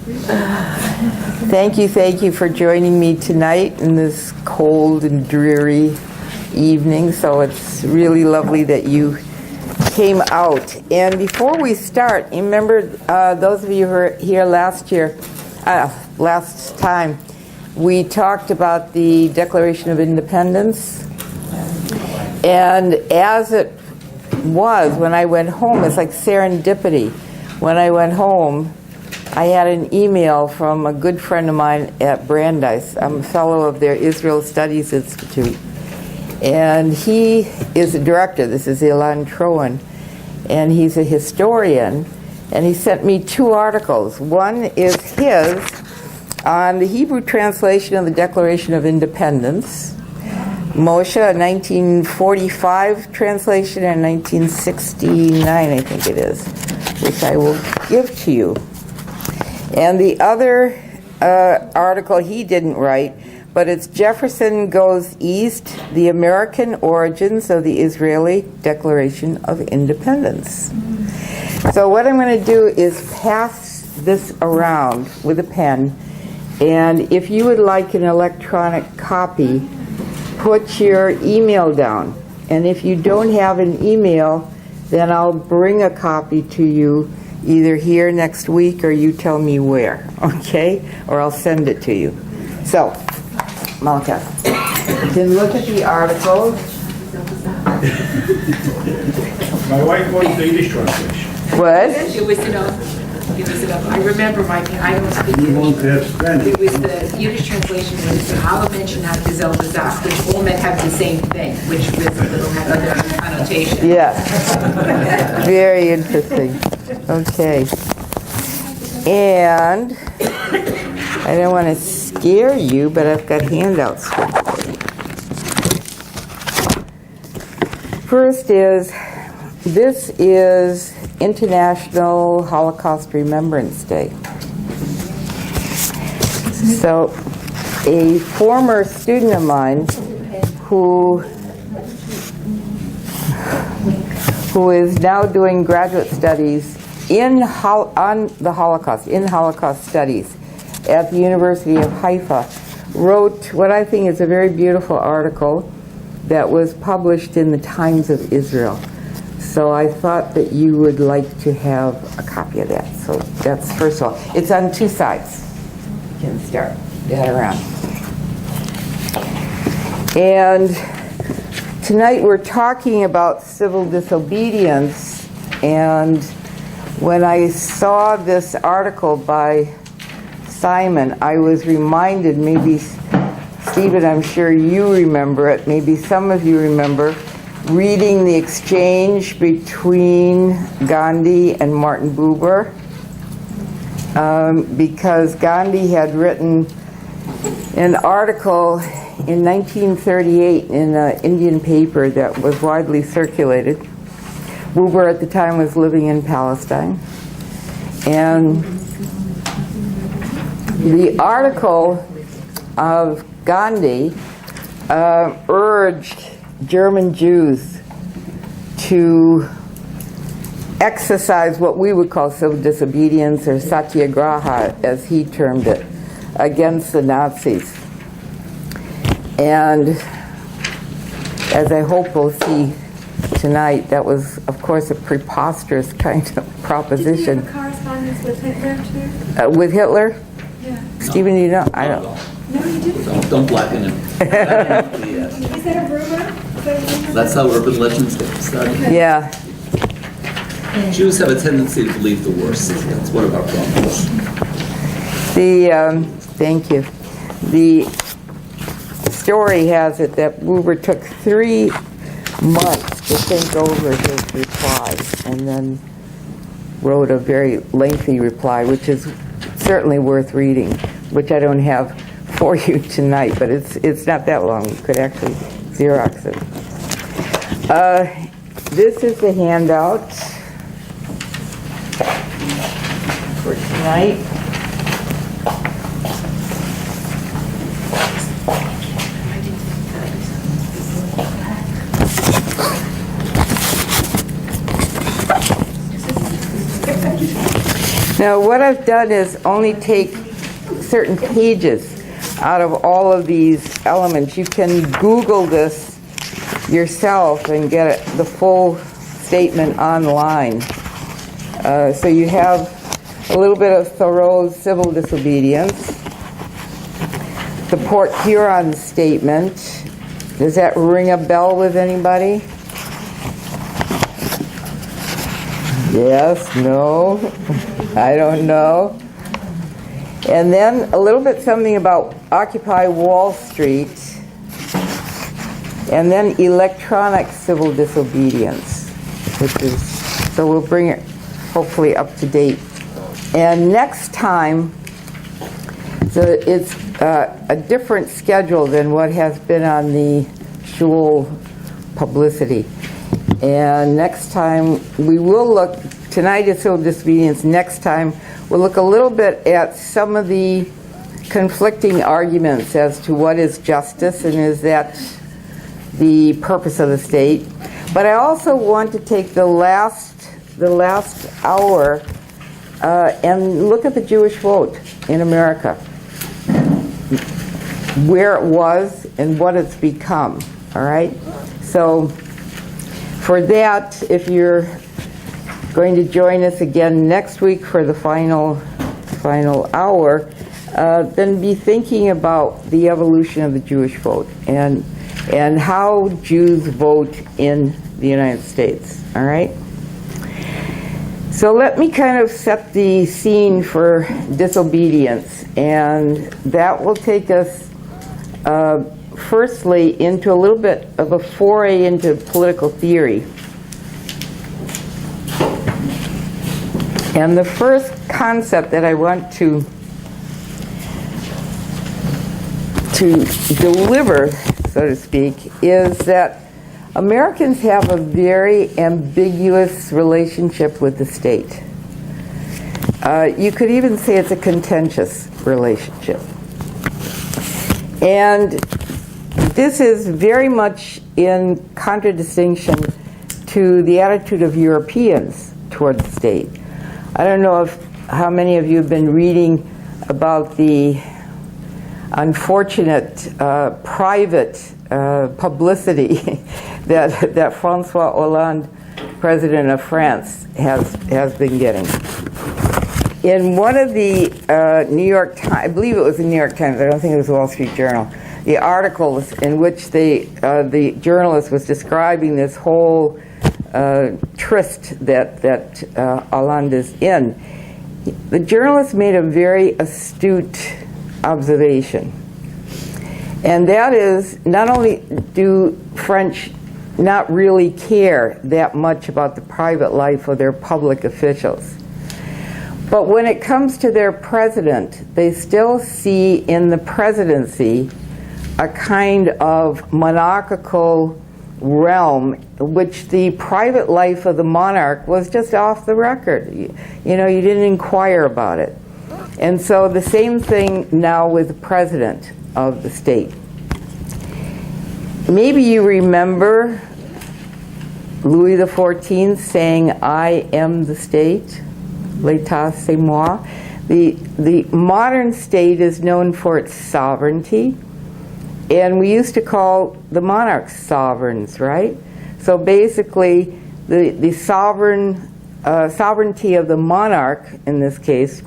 Thank you for joining me tonight in this cold and dreary evening. So it's really lovely that you came out. And before we start, you remember those of you who were here last time, we talked about the Declaration of Independence. And as it was, when I went home, it's like serendipity. When I went home, I had an email from a good friend of mine at Brandeis. I'm a fellow of their Israel Studies Institute. And he is a director. This is Ilan Troen. And he's a historian. And he sent me 2 articles. One is his on the Hebrew translation of the Declaration of Independence. Moshe, a 1945 translation, and 1969, I think it is, which I will give to you. And the other article he didn't write, but it's Jefferson Goes East, the American Origins of the Israeli Declaration of Independence. So what I'm going to do is pass this around with a pen, and if you would like an electronic copy, put your email down. And if you don't have an email, then I'll bring a copy to you either here next week or you tell me where, okay? Or I'll send it to you. So, Malka, you can look at the article. My wife wants the English translation. What? It was enough. I remember I don't speak You Yiddish. want to have Spanish. It was the Yiddish translation was the Allah mentioned had Gazel Bazak, which all meant have the same thing, which with a little had other connotation. Yeah. Very interesting. Okay. And I don't want to scare you, but I've got handouts for you. First this is International Holocaust Remembrance Day. So a former student of mine who is now doing graduate studies in Holocaust studies at the University of Haifa, wrote what I think is a very beautiful article that was published in the Times of Israel. So I thought that you would like to have a copy of that. So that's first of all. It's on 2 sides. You can start that around. And tonight we're talking about civil disobedience. And when I saw this article by Simon, I was reminded, maybe Stephen, I'm sure you remember it, maybe some of you remember, reading the exchange between Gandhi and Martin Buber, because Gandhi had written an article in 1938 in an Indian paper that was widely circulated. Buber at the time was living in Palestine, and the article of Gandhi urged German Jews to exercise what we would call civil disobedience, or satyagraha, as he termed it, against the Nazis. And as I hope we'll see tonight, that was, of course, a preposterous kind of proposition. Did you have a correspondence with Hitler, too? With Hitler? Yeah. Stephen, you know? I don't. No, you didn't? Don't blacken him. Is that a rumor? That's how urban legends get started. Okay. Yeah. Jews have a tendency to believe the worst. That's one of our problems. Thank you. The story has it that Buber took 3 months to think over his reply and then wrote a very lengthy reply, which is certainly worth reading, which I don't have for you tonight, but it's not that long. You could actually Xerox it. This is the handout for tonight. Now, what I've done is only take certain pages out of all of these elements. You can Google this yourself and get the full statement online. So you have a little bit of Thoreau's civil disobedience, the Port Huron statement. Does that ring a bell with anybody? Yes, no, I don't know. And then a little bit something about Occupy Wall Street, and then electronic civil disobedience, which is, so we'll bring it hopefully up to date. And next time, so it's a different schedule than what has been on the Shul publicity. And next time we will look, tonight is civil disobedience, next time we'll look a little bit at some of the conflicting arguments as to what is justice and is that the purpose of the state. But I also want to take the last hour and look at the Jewish vote in America, where it was and what it's become, all right? So for that, if you're going to join us again next week for the final hour, then be thinking about the evolution of the Jewish vote and how Jews vote in the United States, all right? So let me kind of set the scene for disobedience, and that will take us firstly into a little bit of a foray into political theory. And the first concept that I want to deliver, so to speak, is that Americans have a very ambiguous relationship with the state. You could even say it's a contentious relationship. And this is very much in contradistinction to the attitude of Europeans toward the state. I don't know how many of you have been reading about the unfortunate private publicity that Francois Hollande, president of France, has been getting. In one of the New York Times, I believe it was the New York Times, I don't think it was the Wall Street Journal, the articles in which the journalist was describing this whole tryst that Hollande is in, the journalist made a very astute observation. And that is, not only do French not really care that much about the private life of their public officials, but when it comes to their president, they still see in the presidency a kind of monarchical realm, which the private life of the monarch was just off the record. You didn't inquire about it. And so the same thing now with the president of the state. Maybe you remember Louis XIV saying, "I am the state," l'état c'est moi. The modern state is known for its sovereignty, and we used to call the monarchs sovereigns, right? So basically, the sovereignty of the monarch, in this case,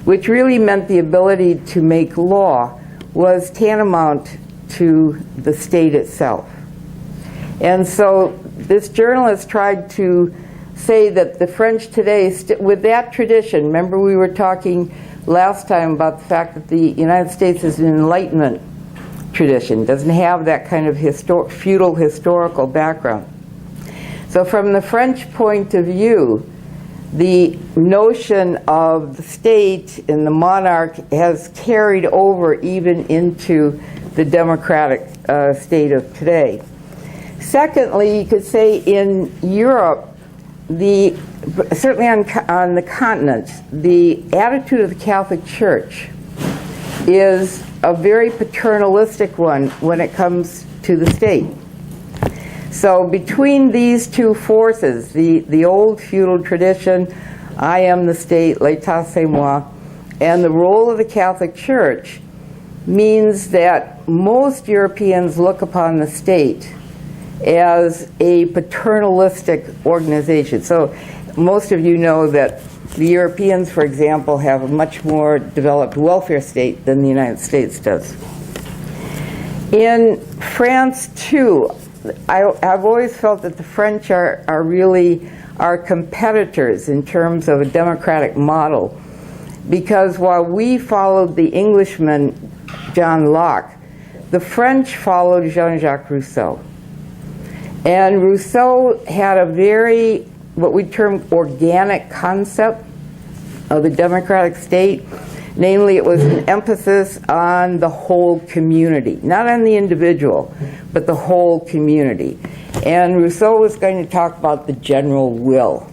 which really meant the ability to make law, was tantamount to the state itself. And so this journalist tried to say that the French today, with that tradition, remember we were talking last time about the fact that the United States is an Enlightenment tradition, doesn't have that kind of feudal historical background. So from the French point of view, the notion of the state and the monarch has carried over even into the democratic state of today. Secondly, you could say in Europe, certainly on the continent, the attitude of the Catholic Church is a very paternalistic one when it comes to the state. So between these two forces, the old feudal tradition I am the state, l'état c'est moi. And the role of the Catholic Church means that most Europeans look upon the state as a paternalistic organization. So most of you know that the Europeans, for example, have a much more developed welfare state than the United States does. In France, too, I've always felt that the French are really our competitors in terms of a democratic model, because while we followed the Englishman, John Locke, the French followed Jean-Jacques Rousseau. And Rousseau had a very, what we term organic concept of the democratic state. Namely, it was an emphasis on the whole community, not on the individual, but the whole community. And Rousseau was going to talk about the general will.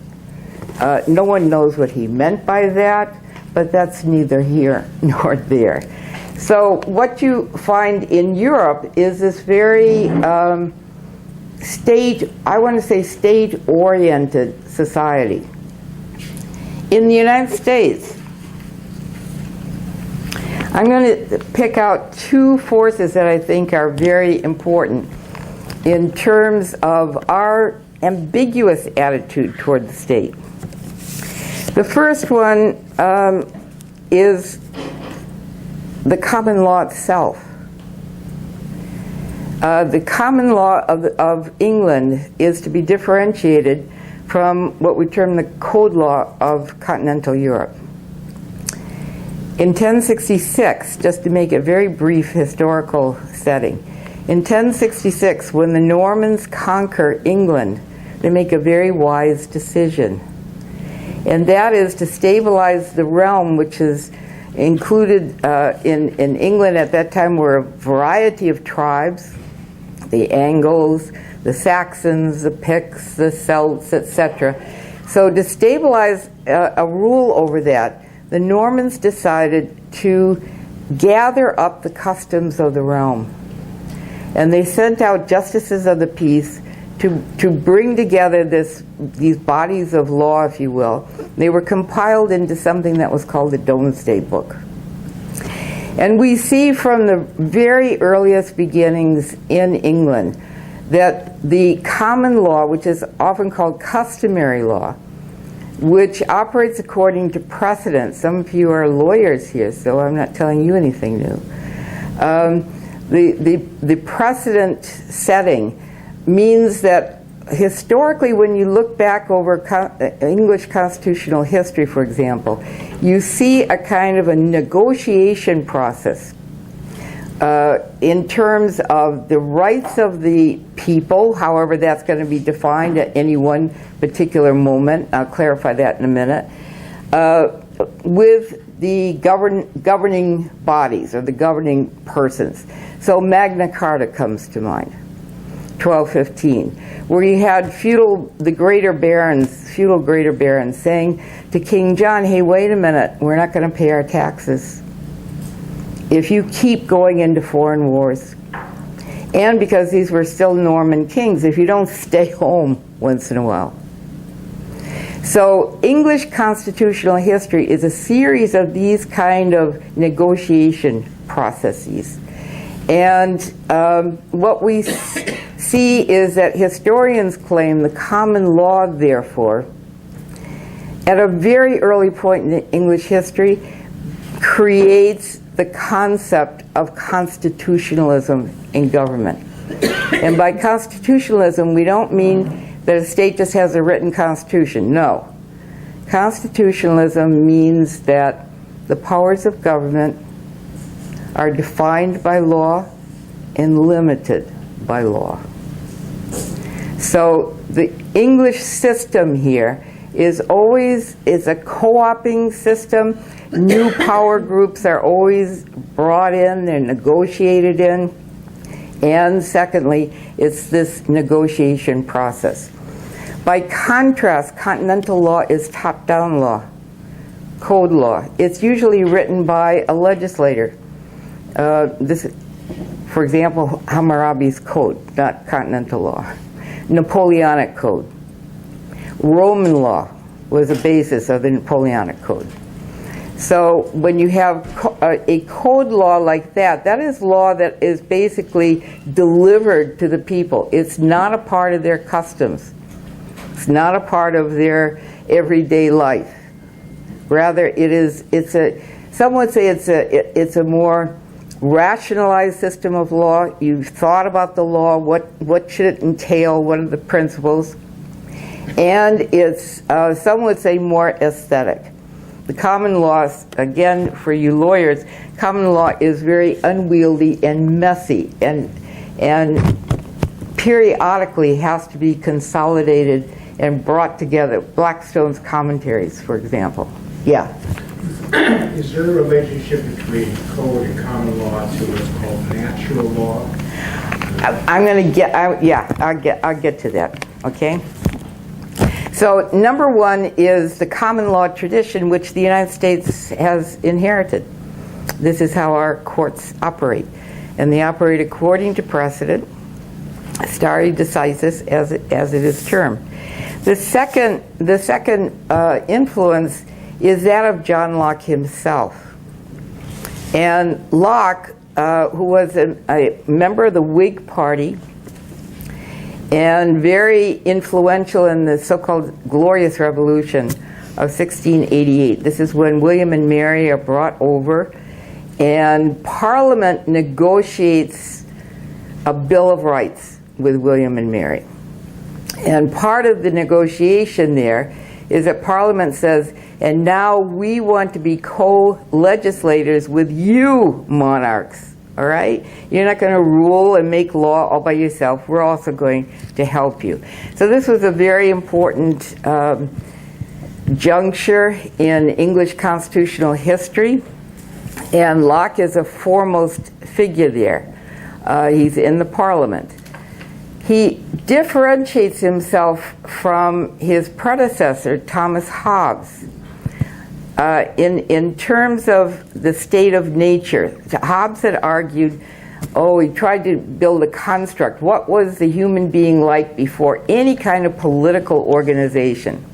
No one knows what he meant by that, but that's neither here nor there. So what you find in Europe is this very state-oriented society. In the United States, I'm going to pick out two forces that I think are very important in terms of our ambiguous attitude toward the state. The first one is the common law itself. The common law of England is to be differentiated from what we term the code law of continental Europe. In 1066, just to make a very brief historical setting, in 1066, when the Normans conquer England, they make a very wise decision. And that is to stabilize the realm, which is included in England at that time were a variety of tribes, the Angles, the Saxons, the Picts, the Celts, etc. So to stabilize a rule over that, the Normans decided to gather up the customs of the realm. And they sent out justices of the peace to bring together these bodies of law, if you will. They were compiled into something that was called the Domesday Book. And we see from the very earliest beginnings in England that the common law, which is often called customary law, which operates according to precedent. Some of you are lawyers here, so I'm not telling you anything new. The precedent setting means that historically, when you look back over English constitutional history, for example, you see a kind of a negotiation process in terms of the rights of the people, however that's going to be defined at any one particular moment. I'll clarify that in a minute. With the governing bodies or the governing persons. So Magna Carta comes to mind, 1215, where you had feudal greater barons saying to King John, hey, wait a minute, we're not going to pay our taxes if you keep going into foreign wars. And because these were still Norman kings, if you don't stay home once in a while. So English constitutional history is a series of these kind of negotiation processes. And what we see is that historians claim the common law, therefore, at a very early point in English history, creates the concept of constitutionalism in government. And by constitutionalism, we don't mean that a state just has a written constitution. No. Constitutionalism means that the powers of government are defined by law and limited by law. So the English system here is always a co-oping system. New power groups are always brought in, they're negotiated in. And secondly, it's this negotiation process. By contrast, continental law is top-down law, code law. It's usually written by a legislator. For example, Hammurabi's Code, not continental law. Napoleonic Code. Roman law, was a basis of the Napoleonic Code. So when you have a code law like that, that is law that is basically delivered to the people. It's not a part of their customs. It's not a part of their everyday life. Rather, some would say it's a more rationalized system of law. You've thought about the law, what should it entail, what are the principles, and it's, some would say, more aesthetic. The common law, again, for you lawyers, common law is very unwieldy and messy, and periodically has to be consolidated and brought together. Blackstone's commentaries, for example. Yeah. Is there a relationship between code and common law to what's called natural law? I'm going to get, I'll get to that, okay? So number one is the common law tradition, which the United States has inherited. This is how our courts operate. And they operate according to precedent, stare decisis, as it is termed. The second influence is that of John Locke himself. And Locke, who was a member of the Whig Party and very influential in the so-called Glorious Revolution of 1688. This is when William and Mary are brought over, and Parliament negotiates a Bill of Rights with William and Mary. And part of the negotiation there is that Parliament says, and now we want to be co-legislators with you, monarchs. All right? You're not going to rule and make law all by yourself. We're also going to help you. So this was a very important juncture in English constitutional history. And Locke is a foremost figure there. He's in the Parliament. He differentiates himself from his predecessor, Thomas Hobbes. In terms of the state of nature, Hobbes had argued, he tried to build a construct. What was the human being like before any kind of political organization?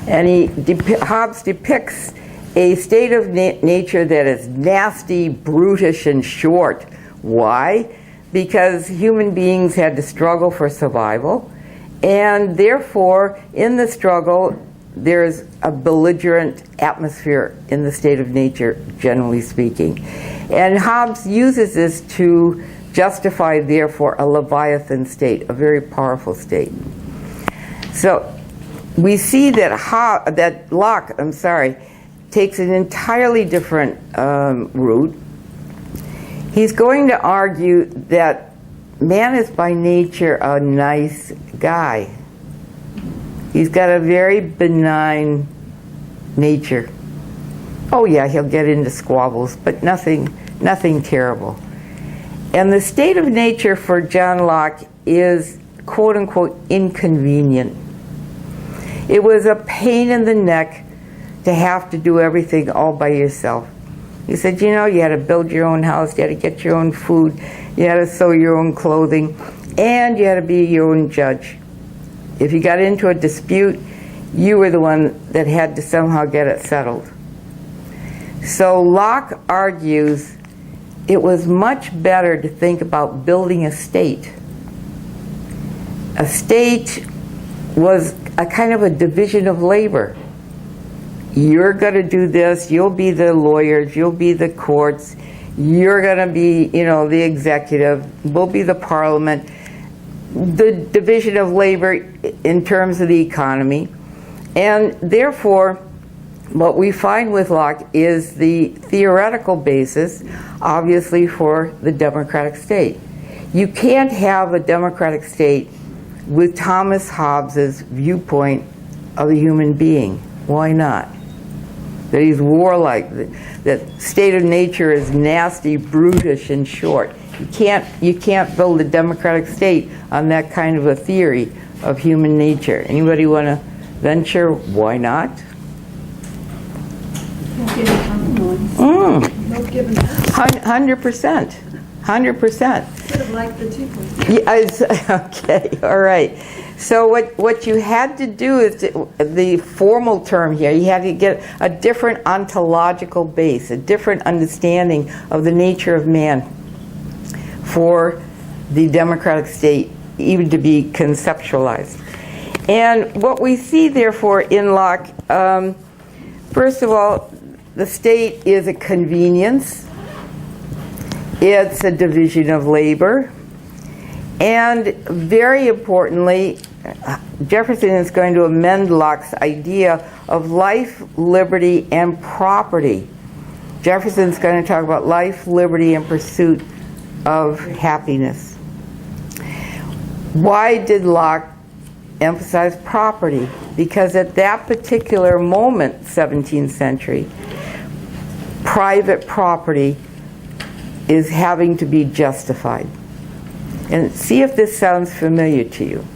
And Hobbes depicts a state of nature that is nasty, brutish, and short. Why? Because human beings had to struggle for survival, and therefore, in the struggle, there's a belligerent atmosphere in the state of nature, generally speaking. And Hobbes uses this to justify, therefore, a Leviathan state, a very powerful state. So we see that Locke, takes an entirely different route. He's going to argue that man is by nature a nice guy. He's got a very benign nature. Oh yeah, he'll get into squabbles, but nothing terrible. And the state of nature for John Locke is, quote unquote, inconvenient. It was a pain in the neck to have to do everything all by yourself. He said, you had to build your own house, you had to get your own food, you had to sew your own clothing, and you had to be your own judge. If you got into a dispute, you were the one that had to somehow get it settled. So Locke argues it was much better to think about building a state. A state was a kind of a division of labor. You're going to do this, you'll be the lawyers, you'll be the courts, you're going to be, the executive, we'll be the parliament. The division of labor in terms of the economy. And therefore, what we find with Locke is the theoretical basis, obviously, for the democratic state. You can't have a democratic state with Thomas Hobbes's viewpoint of the human being. Why not? That he's warlike, that state of nature is nasty, brutish, and short. You can't build a democratic state on that kind of a theory of human nature. Anybody want to venture? Why not? No giving compromise. No giving up. 100%. 100%. Sort of like the 2 points. Yeah, okay, all right. So what you had to do is, the formal term here, you had to get a different ontological base, a different understanding of the nature of man for the democratic state even to be conceptualized. And what we see, therefore, in Locke, first of all, the state is a convenience. It's a division of labor. And very importantly, Jefferson is going to amend Locke's idea of life, liberty, and property. Jefferson's going to talk about life, liberty, and pursuit of happiness. Why did Locke emphasize property? Because at that particular moment, 17th century, private property is having to be justified. And see if this sounds familiar to you.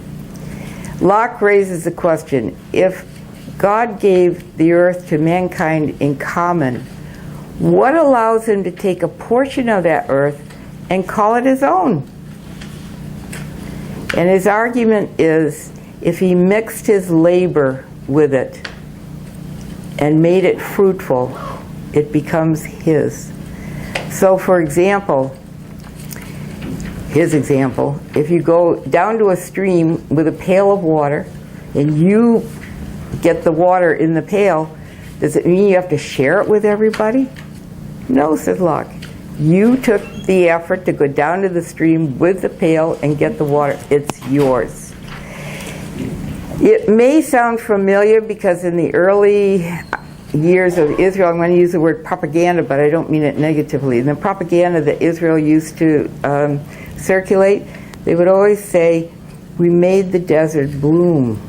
Locke raises the question, if God gave the earth to mankind in common, what allows him to take a portion of that earth and call it his own? And his argument is, if he mixed his labor with it and made it fruitful, it becomes his. So for example, his example, if you go down to a stream with a pail of water and you get the water in the pail, does it mean you have to share it with everybody? No, says Locke. You took the effort to go down to the stream with the pail and get the water. It's yours. It may sound familiar because in the early years of Israel, I'm going to use the word propaganda, but I don't mean it negatively. In the propaganda that Israel used to circulate, they would always say, we made the desert bloom.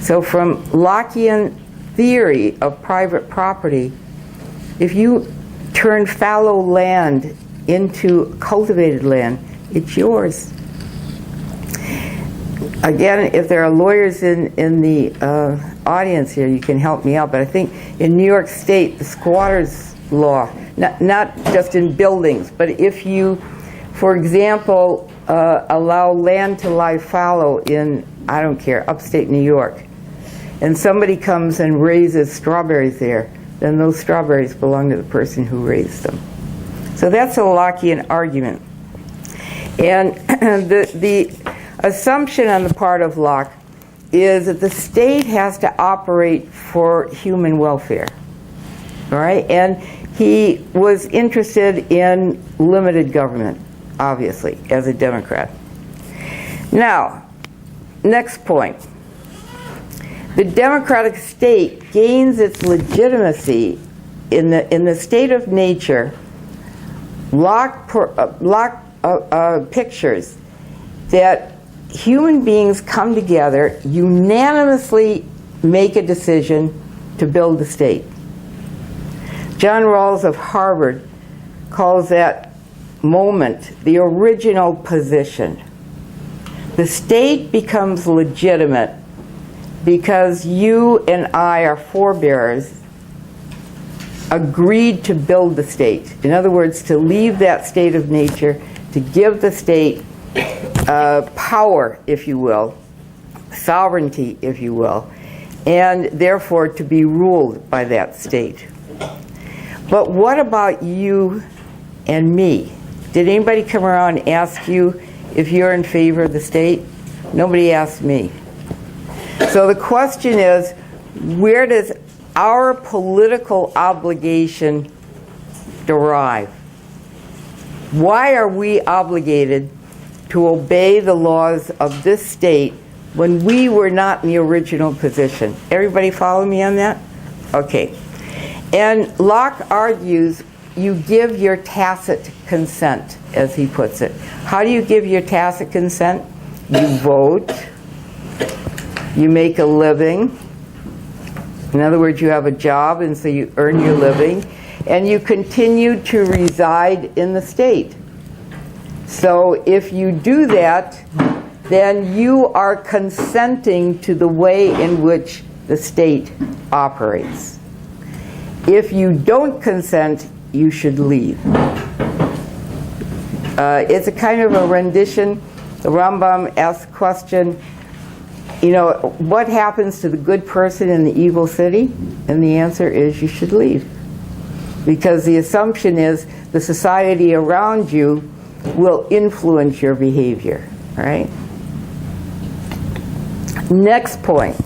So from Lockean theory of private property, if you turn fallow land into cultivated land, it's yours. Again, if there are lawyers in the audience here, you can help me out, but I think in New York State, the squatters law, not just in buildings, but if you, for example, allow land to lie fallow in, I don't care, upstate New York, and somebody comes and raises strawberries there, then those strawberries belong to the person who raised them. So that's a Lockean argument. And the assumption on the part of Locke is that the state has to operate for human welfare. All right? And he was interested in limited government, obviously, as a Democrat. Now, next point. The democratic state gains its legitimacy in the state of nature. Locke pictures that human beings come together, unanimously make a decision to build the state. John Rawls of Harvard calls that moment the original position. The state becomes legitimate because you and I, our forebears, agreed to build the state. In other words, to leave that state of nature, to give the state power, if you will, sovereignty, if you will, and therefore to be ruled by that state. But what about you and me? Did anybody come around and ask you if you're in favor of the state? Nobody asked me. So the question is, where does our political obligation derive? Why are we obligated to obey the laws of this state when we were not in the original position? Everybody follow me on that? Okay. And Locke argues you give your tacit consent, as he puts it. How do you give your tacit consent? You vote. You make a living. In other words, you have a job, and so you earn your living. And you continue to reside in the state. So if you do that, then you are consenting to the way in which the state operates. If you don't consent, you should leave. It's a kind of a rendition. The Rambam asks the question, You know, what happens to the good person in the evil city? And the answer is you should leave. Because the assumption is the society around you will influence your behavior, right? Next point.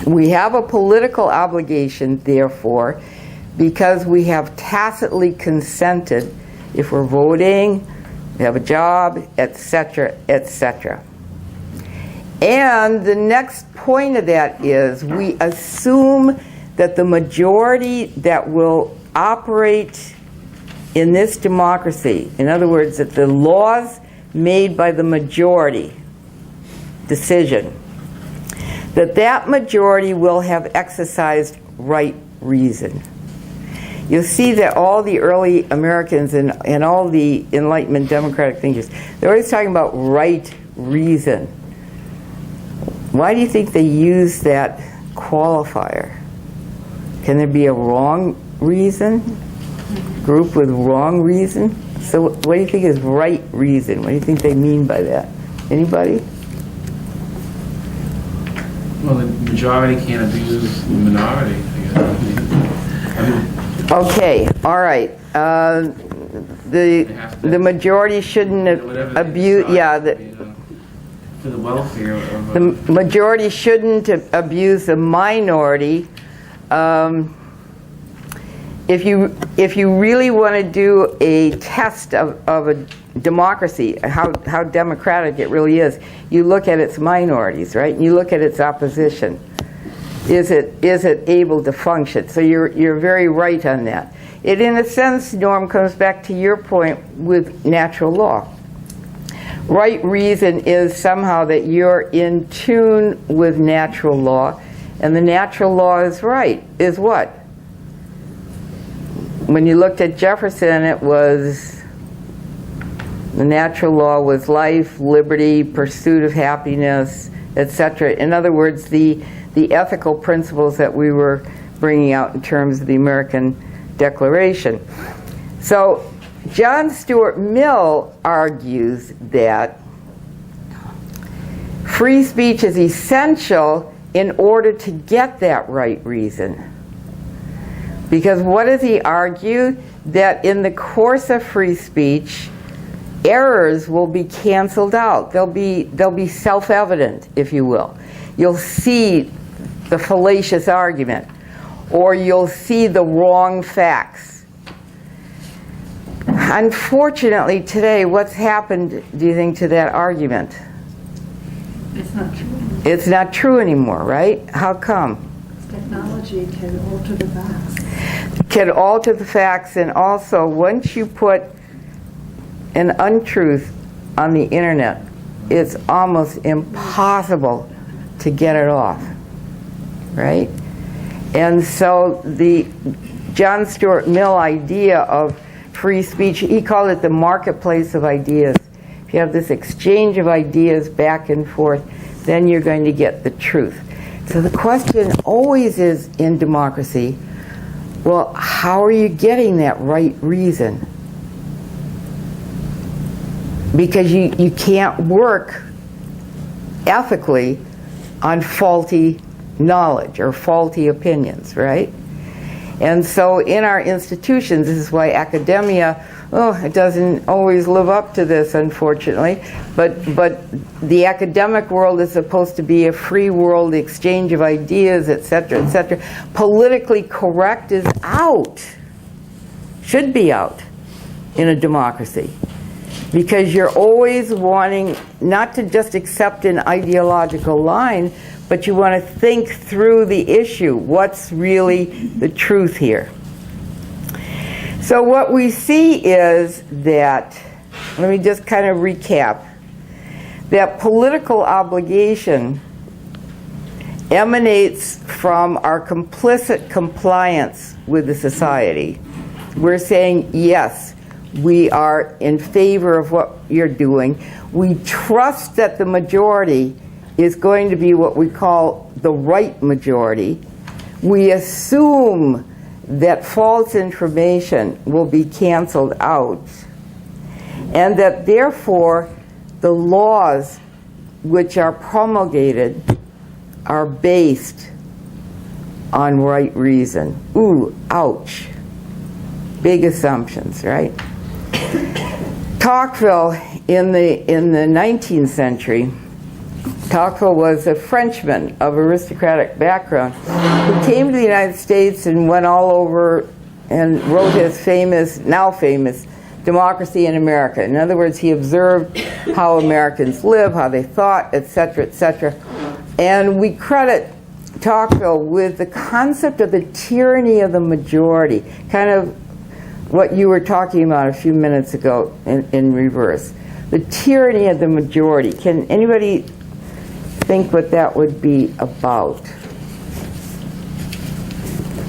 We have a political obligation, therefore, because we have tacitly consented, if we're voting, we have a job, etc., etc. And the next point of that is we assume that the majority that will operate in this democracy, in other words, that the laws made by the majority decision, that majority will have exercised right reason. You'll see that all the early Americans and all the Enlightenment democratic thinkers, they're always talking about right reason. Why do you think they use that qualifier? Can there be a wrong reason? Group with wrong reason? So what do you think is right reason? What do you think they mean by that? Anybody? Well, the majority can't abuse the minority, I guess. I mean, okay, all right. The majority shouldn't abuse. Yeah, for the welfare of the majority shouldn't abuse the minority. If you really want to do a test of a democracy, how democratic it really is, you look at its minorities, right? And you look at its opposition. Is it able to function? So you're very right on that. It, in a sense, Norm, comes back to your point with natural law. Right reason is somehow that you're in tune with natural law, and the natural law is right. Is what? When you looked at Jefferson, it was the natural law was life, liberty, pursuit of happiness, etc. In other words, the ethical principles that we were bringing out in terms of the American Declaration. So John Stuart Mill argues that free speech is essential in order to get that right reason. Because what does he argue? That in the course of free speech, errors will be canceled out. They'll be self-evident, if you will. You'll see the fallacious argument, or you'll see the wrong facts. Unfortunately, today, what's happened, do you think, to that argument? It's not true. It's not true anymore, right? How come? Technology can alter the facts. Can alter the facts, and also once you put an untruth on the internet, it's almost impossible to get it off, right? And so the John Stuart Mill idea of free speech, he called it the marketplace of ideas. If you have this exchange of ideas back and forth, then you're going to get the truth. So the question always is in democracy, well, how are you getting that right reason? Because you can't work ethically on faulty knowledge or faulty opinions, right? And so in our institutions, this is why academia, it doesn't always live up to this, unfortunately, but the academic world is supposed to be a free world, the exchange of ideas, etc., etc. Politically correct is out, should be out in a democracy. Because you're always wanting not to just accept an ideological line, but you want to think through the issue. What's really the truth here? So what we see is that, let me just kind of recap, that political obligation emanates from our complicit compliance with the society. We're saying, yes, we are in favor of what you're doing. We trust that the majority is going to be what we call the right majority. We assume that false information will be canceled out, and that therefore the laws which are promulgated are based on right reason. Ooh, ouch. Big assumptions, right? Tocqueville in the 19th century, Tocqueville was a Frenchman of aristocratic background who came to the United States and went all over and wrote his famous, now famous, Democracy in America. In other words, he observed how Americans live, how they thought, etc., etc. And we credit Tocqueville with the concept of the tyranny of the majority, kind of what you were talking about a few minutes ago in reverse. The tyranny of the majority. Can anybody think what that would be about?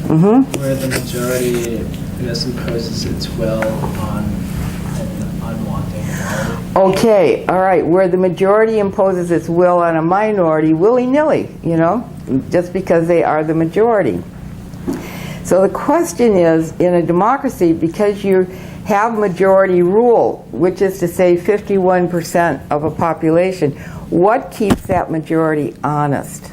Where the majority, I guess, imposes its will on an unwanting minority. Okay, all right, where the majority imposes its will on a minority willy-nilly, you know, just because they are the majority. So the question is, in a democracy, because you have majority rule, which is to say 51% of a population, what keeps that majority honest?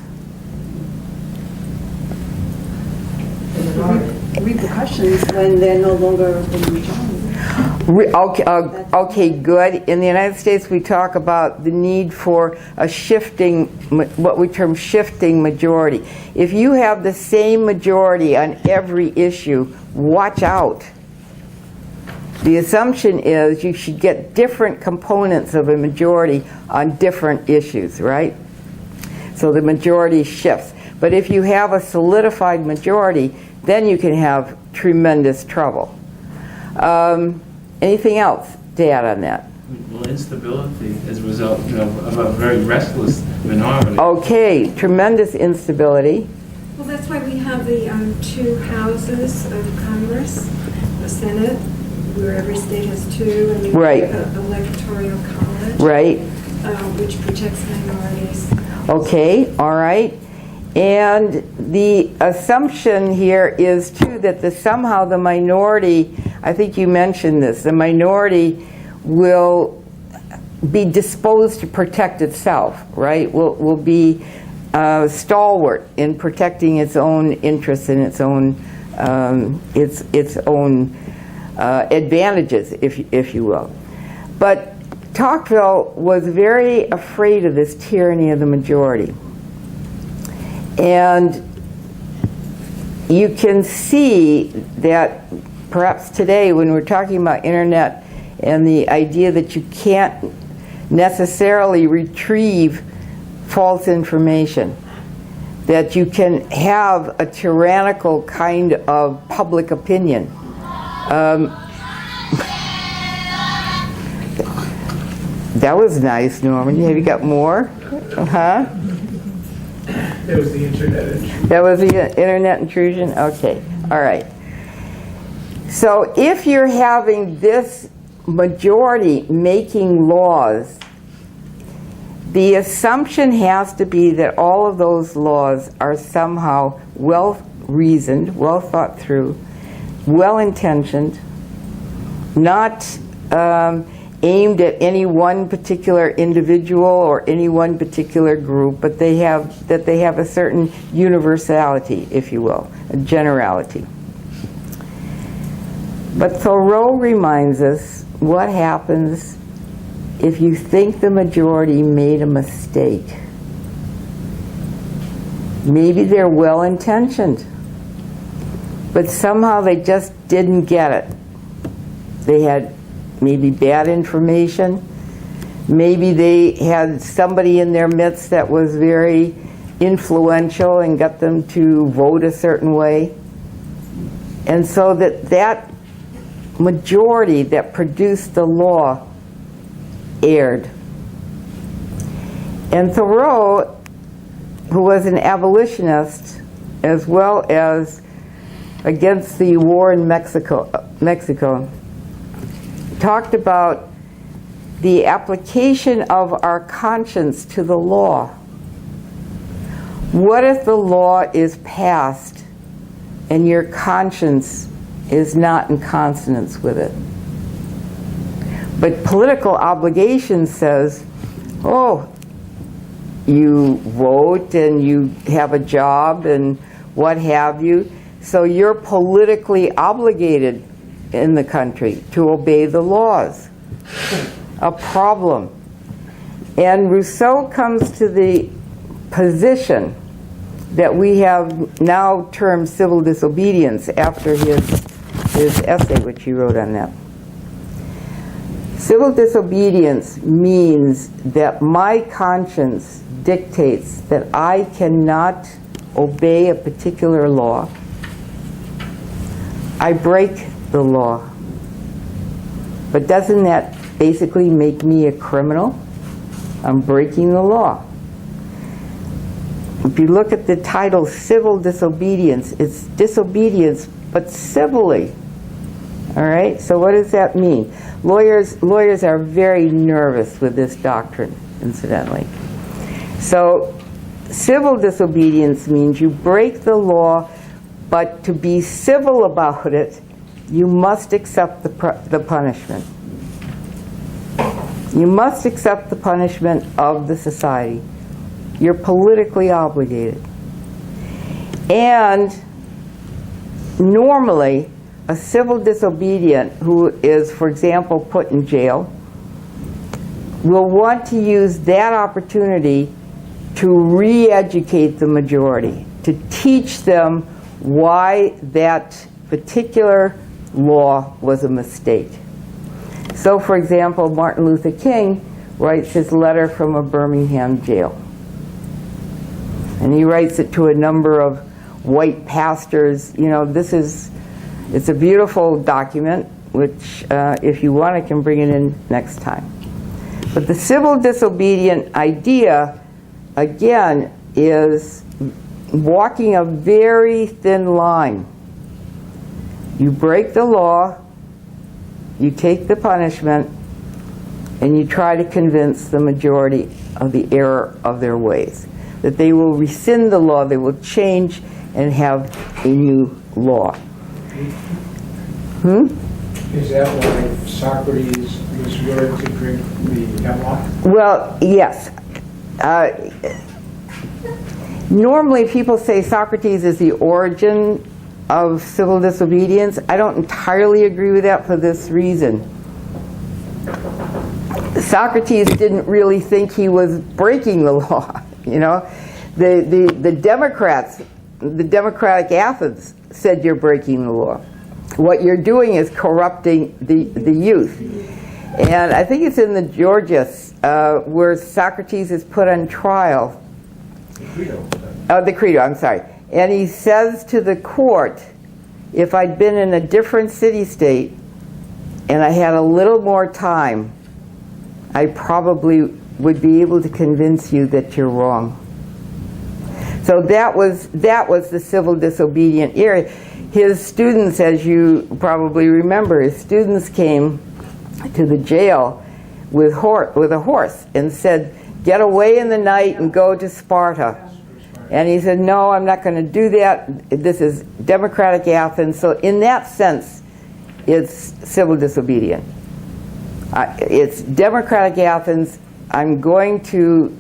Repercussions when they're no longer the majority. Okay, good. In the United States, we talk about the need for a shifting, what we term shifting majority. If you have the same majority on every issue, watch out. The assumption is you should get different components of a majority on different issues, right? So the majority shifts. But if you have a solidified majority, then you can have tremendous trouble. Anything else to add on that? Well, instability as a result, of a very restless minority. Okay, tremendous instability. Well, that's why we have the two houses of Congress, the Senate, where every state has two, and you Right. have an electoral college, Right. which protects minorities. Okay, all right. And the assumption here is, too, that somehow the minority, I think you mentioned this, the minority will be disposed to protect itself, right? Will be stalwart in protecting its own interests and its own advantages, if you will. But Tocqueville was very afraid of this tyranny of the majority. And you can see that perhaps today when we're talking about internet and the idea that you can't necessarily retrieve false information, that you can have a tyrannical kind of public opinion. That was nice, Norman. Have you got more? Uh-huh. That was the internet intrusion. That was the internet intrusion? Okay, all right. So if you're having this majority making laws, the assumption has to be that all of those laws are somehow well-reasoned, well-thought-through, well-intentioned, not aimed at any one particular individual or any one particular group, but they have a certain universality, if you will, a generality. But Thoreau reminds us what happens if you think the majority made a mistake. Maybe they're well-intentioned, but somehow they just didn't get it. They had maybe bad information. Maybe they had somebody in their midst that was very influential and got them to vote a certain way. And so that majority that produced the law erred. And Thoreau, who was an abolitionist as well as against the war in Mexico, talked about the application of our conscience to the law. What if the law is passed and your conscience is not in consonance with it? But political obligation says, oh, you vote and you have a job and what have you. So you're politically obligated in the country to obey the laws. A problem. And Rousseau comes to the position that we have now termed civil disobedience after his essay, which he wrote on that. Civil disobedience means that my conscience dictates that I cannot obey a particular law. I break the law. But doesn't that basically make me a criminal? I'm breaking the law. If you look at the title, civil disobedience, it's disobedience, but civilly. All right? So what does that mean? Lawyers are very nervous with this doctrine, incidentally. So civil disobedience means you break the law, but to be civil about it, you must accept the punishment. You must accept the punishment of the society. You're politically obligated. And normally, a civil disobedient who is, for example, put in jail will want to use that opportunity to re-educate the majority, to teach them why that particular law was a mistake. So, for example, Martin Luther King writes his letter from a Birmingham jail. And he writes it to a number of white pastors. You know, it's a beautiful document, which if you want, I can bring it in next time. But the civil disobedient idea, again, is walking a very thin line. You break the law, you take the punishment, and you try to convince the majority of the error of their ways. That they will rescind the law, they will change and have a new law. Is that why Socrates was willing to drink the hemlock? Well, yes. Normally people say Socrates is the origin of civil disobedience. I don't entirely agree with that for this reason. Socrates didn't really think he was breaking the law. You know, the Democrats, the Democratic Athens said you're breaking the law. What you're doing is corrupting the youth. And I think it's in the Gorgias where Socrates is put on trial. The Credo, I'm sorry. And he says to the court, if I'd been in a different city-state and I had a little more time, I probably would be able to convince you that you're wrong. So that was the civil disobedient era. His students, as you probably remember, his students came to the jail with a horse and said, get away in the night and go to Sparta. And he said, no, I'm not going to do that. This is democratic Athens. So in that sense, it's civil disobedient. It's democratic Athens. I'm going to,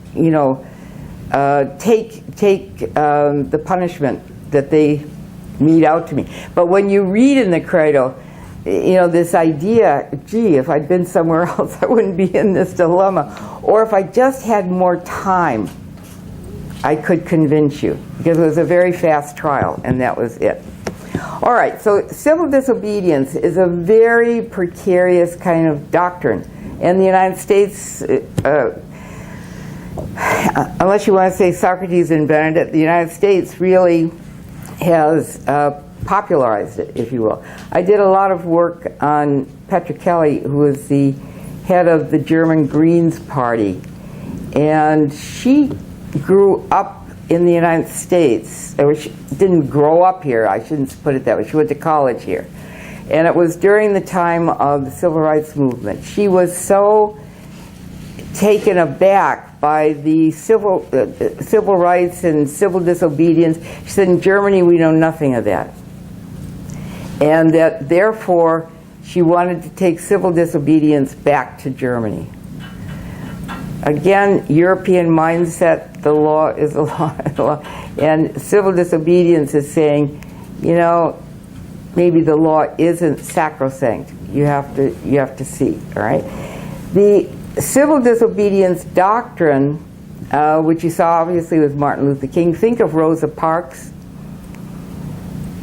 take the punishment that they mete out to me. But when you read in the Credo, this idea, gee, if I'd been somewhere else, I wouldn't be in this dilemma. Or if I just had more time, I could convince you. Because it was a very fast trial, and that was it. All right, so civil disobedience is a very precarious kind of doctrine. And the United States, unless you want to say Socrates invented it, the United States really has popularized it, if you will. I did a lot of work on Petra Kelly, who was the head of the German Greens Party. And she grew up in the United States, or she didn't grow up here, I shouldn't put it that way, she went to college here. And it was during the time of the Civil Rights Movement. She was so taken aback by the civil rights and civil disobedience. She said, in Germany we know nothing of that. And that therefore she wanted to take civil disobedience back to Germany. Again, European mindset, the law is the law. And civil disobedience is saying, you know, maybe the law isn't sacrosanct. You have to see, all right? The civil disobedience doctrine, which you saw obviously with Martin Luther King, think of Rosa Parks.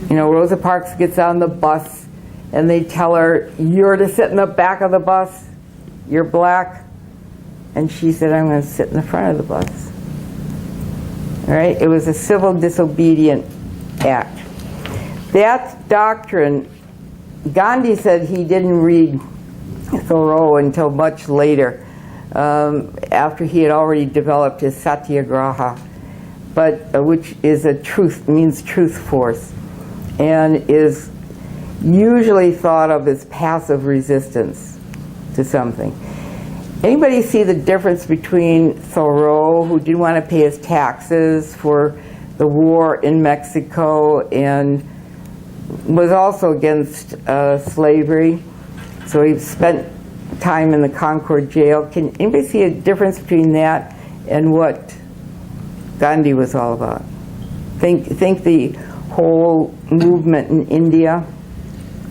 You know, Rosa Parks gets on the bus and they tell her, you're to sit in the back of the bus, you're black. And she said, I'm going to sit in the front of the bus. All right? It was a civil disobedient act. That doctrine, Gandhi said he didn't read Thoreau until much later, after he had already developed his satyagraha, but which is means truth force, and is usually thought of as passive resistance to something. Anybody see the difference between Thoreau, who didn't want to pay his taxes for the war in Mexico and was also against slavery, so he spent time in the Concord jail. Can anybody see a difference between that and what Gandhi was all about? Think the whole movement in India.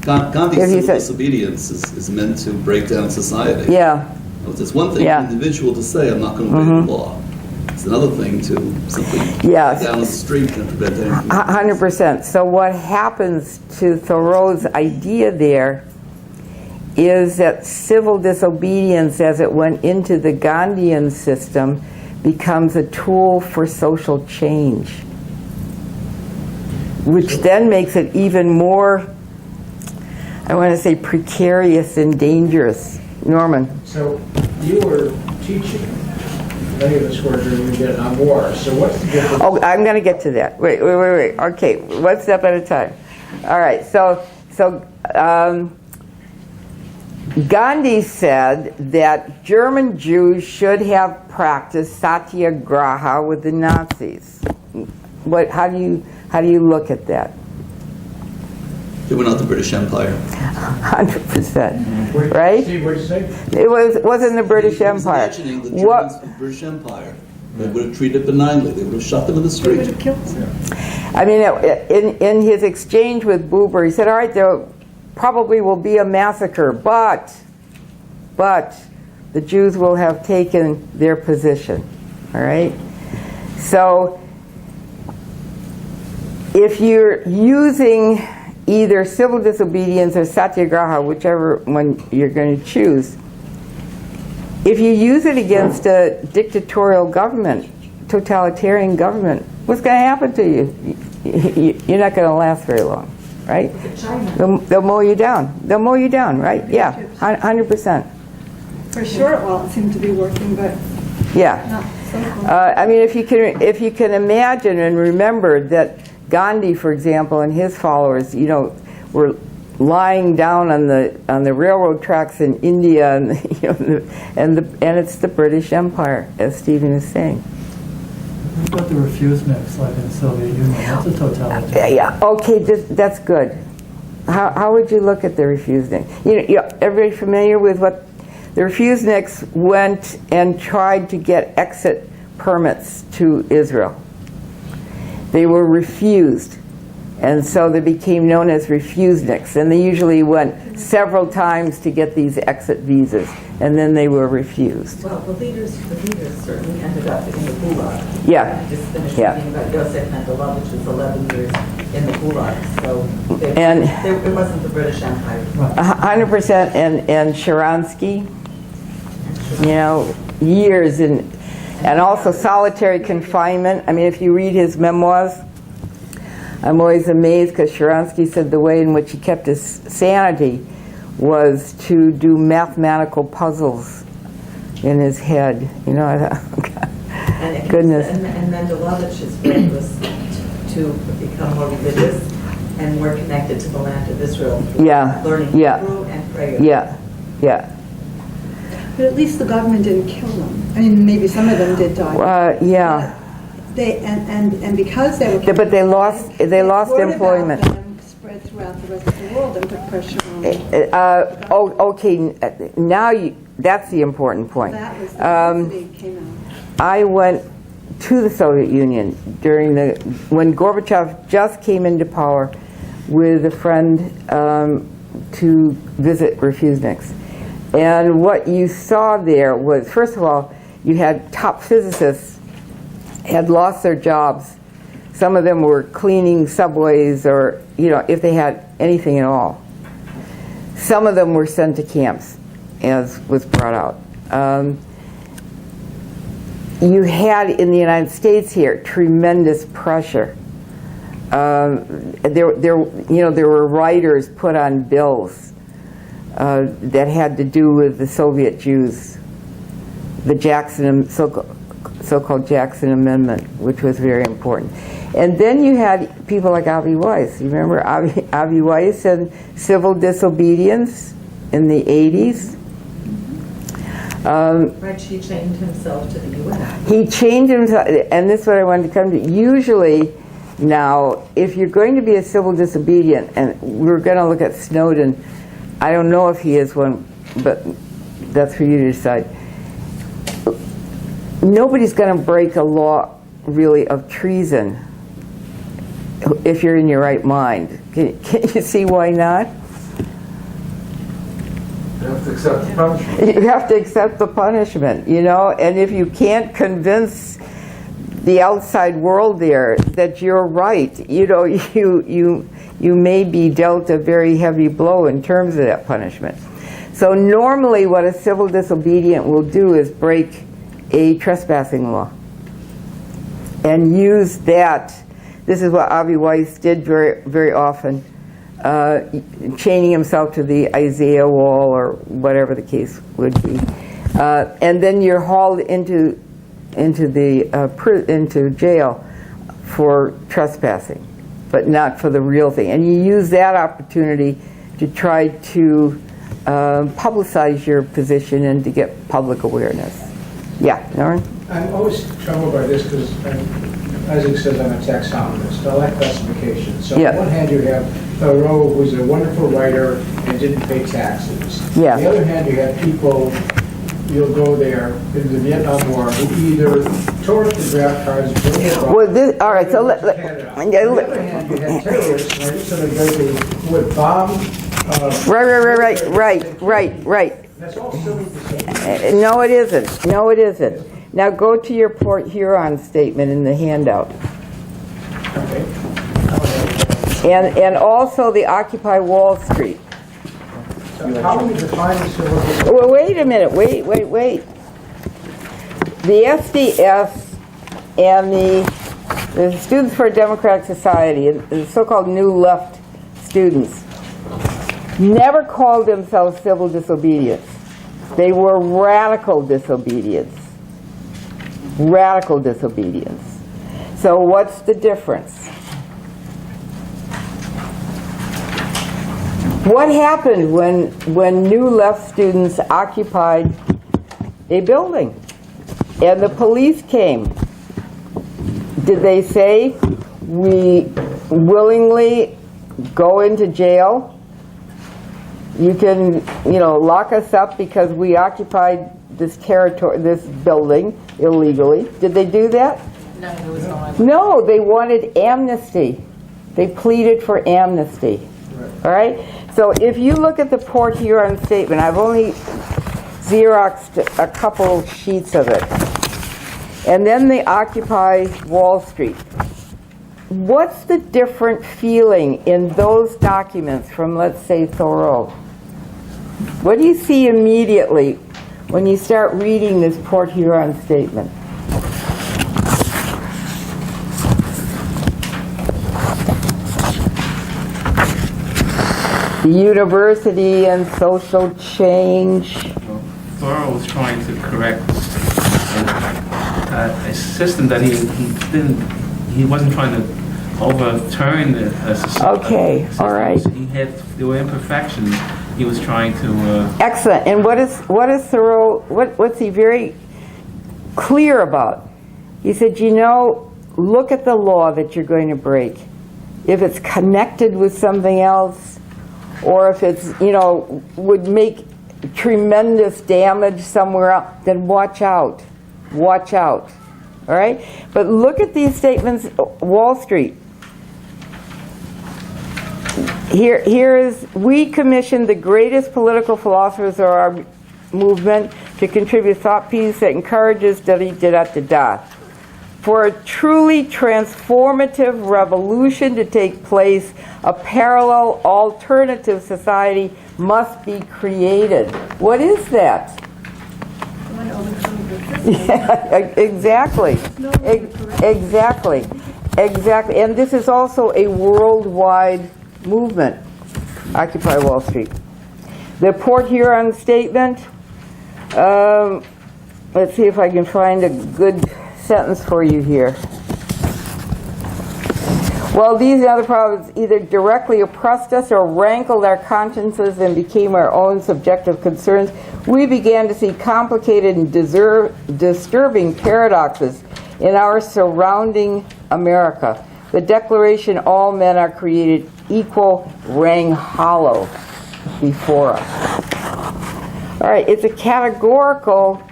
Gandhi's civil disobedience is meant to break down society. Yeah. It's one thing for an individual to say, I'm not going to obey the law. It's another thing to simply go down the street and prevent anything. 100%. So what happens to Thoreau's idea there is that civil disobedience, as it went into the Gandhian system, becomes a tool for social change, which then makes it even more, I want to say, precarious and dangerous. Norman. So you were teaching, many of us were during the Vietnam War, so what's the difference? Oh, I'm going to get to that. Wait. Okay, one step at a time. All right, so Gandhi said that German Jews should have practiced satyagraha with the Nazis. How do you look at that? They were not the British Empire. 100%, right? See what you say? It wasn't the British Empire. Imagining the Germans of the British Empire. They would have treated benigntly. They would have shot them in the street. They would have killed them. I mean, in his exchange with Buber, he said, all right, there probably will be a massacre, but the Jews will have taken their position, all right? So if you're using either civil disobedience or satyagraha, whichever one you're going to choose, if you use it against a dictatorial government, totalitarian government, what's going to happen to you? You're not going to last very long, right? They'll mow you down. They'll mow you down, right? Yeah, 100%. For sure, well, it seemed to be working, but Yeah. not so cool. I mean, if you can imagine and remember that Gandhi, for example, and his followers, you know, were lying down on the railroad tracks in India, and you know, and it's the British Empire, as Stephen is saying. What about the refuseniks, like in the Soviet Union? That's a totalitarian. Yeah. Okay, that's good. How would you look at the refuseniks? You know, everybody familiar with what the refuseniks went and tried to get exit permits to Israel? They were refused, and so they became known as refuseniks, and they usually went several times to get these exit visas, and then they were refused. Well, the leaders certainly ended up in the Gulag. Yeah. I just finished reading about Yosef Mendeleev, which was 11 years in the Gulag, so it wasn't the British Empire. 100%, and Sharansky, you know, years in. And also solitary confinement. I mean, if you read his memoirs, I'm always amazed because Sharansky said the way in which he kept his sanity was to do mathematical puzzles in his head. You know, goodness. And Mendeleev's way was to become more religious and more connected to the land of Israel through learning Hebrew and prayer. Yeah. But at least the government didn't kill them. I mean, maybe some of them did die. Yeah. They and because they were killed, but they lost employment. Word about them spread throughout the rest of the world and put pressure on them. Okay. Now That's the important point. That was the came out. I went to the Soviet Union when Gorbachev just came into power with a friend to visit refuseniks. And what you saw there was, first of all, you had top physicists had lost their jobs. Some of them were cleaning subways or, if they had anything at all. Some of them were sent to camps, as was brought out. You had in the United States here tremendous pressure. There were writers put on bills that had to do with the Soviet Jews, the so-called Jackson Amendment, which was very important. And then you had people like Avi Weiss. You remember Avi Weiss and civil disobedience in the 80s? Right, he chained himself to the UN. He changed himself, and this is what I wanted to come to. Usually now, if you're going to be a civil disobedient, and we're going to look at Snowden, I don't know if he is one, but that's for you to decide. Nobody's going to break a law, really, of treason if you're in your right mind. Can you see why not? You have to accept the punishment. You have to accept the punishment, and if you can't convince the outside world there that you're right, you may be dealt a very heavy blow in terms of that punishment. So normally what a civil disobedient will do is break a trespassing law and use that. This is what Avi Weiss did very, very often, chaining himself to the Isaiah wall or whatever the case would be. And then you're hauled into jail for trespassing, but not for the real thing. And you use that opportunity to try to publicize your position and to get public awareness. Yeah, Norman? I'm always troubled by this because, Isaac says I'm a taxonomist. I like classification. So on one hand you have Thoreau, who's a wonderful writer and didn't pay taxes. Yeah. On the other hand, you have people, you'll go there in the Vietnam War, who either tore up the draft cards, all right, so let on the other hand, you have terrorists, like Senator Bevan, who would bomb. Right. That's all civil disobedience. No, it isn't. No, it isn't. Now go to your Port Huron statement in the handout. Okay. And also the Occupy Wall Street. So how do you define civil disobedience? Well, wait a minute. Wait. The SDS and the Students for a Democratic Society, the so-called New Left students, never called themselves civil disobedience. They were radical disobedience. Radical disobedience. So what's the difference? What happened when New Left students occupied a building and the police came? Did they say, we willingly go into jail? You can, lock us up because we occupied this territory, this building illegally. Did they do that? No, it was not. No, they wanted amnesty. They pleaded for amnesty. Right. All right? So if you look at the Port Huron statement, I've only Xeroxed a couple sheets of it. And then they Occupy Wall Street. What's the different feeling in those documents from, let's say, Thoreau? What do you see immediately when you start reading this Port Huron statement? The university and social change. Thoreau was trying to correct a system that he wasn't trying to overturn the system. Okay, all right. There were imperfections. He was trying to. Excellent. And what is Thoreau? What's he very clear about? He said, look at the law that you're going to break. If it's connected with something else, or if it's would make tremendous damage somewhere else, then watch out. Watch out. All right? But look at these statements, Wall Street. Here is, we commissioned the greatest political philosophers of our movement to contribute thought piece that encourages da-da-da-da-da. For a truly transformative revolution to take place, a parallel alternative society must be created. What is that? Yeah, exactly. Exactly. Exactly. And this is also a worldwide movement, Occupy Wall Street. The Port Huron statement, let's see if I can find a good sentence for you here. Well, these other problems either directly oppressed us or rankled our consciences and became our own subjective concerns. We began to see complicated and disturbing paradoxes in our surrounding America. The declaration, all men are created equal, rang hollow before us. All right, it's a categorical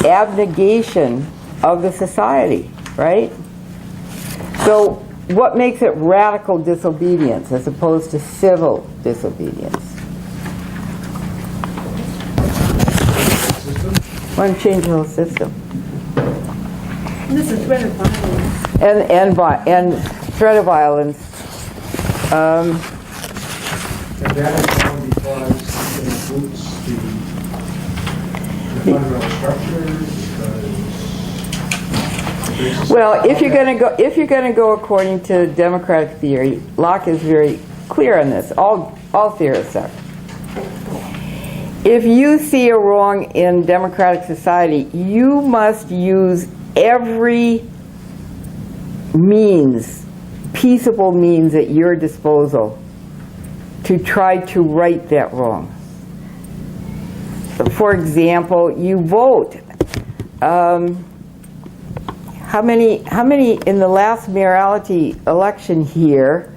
abnegation of the society, right? So what makes it radical disobedience as opposed to civil disobedience? Why don't you change the whole system? And this is threat of violence. And threat of violence. And that is done because it boots the fundamental structures. Well, if you're going to go according to democratic theory, Locke is very clear on this. All theorists are. If you see a wrong in democratic society, you must use every means, peaceable means at your disposal to try to right that wrong. For example, you vote. How many in the last mayoralty election here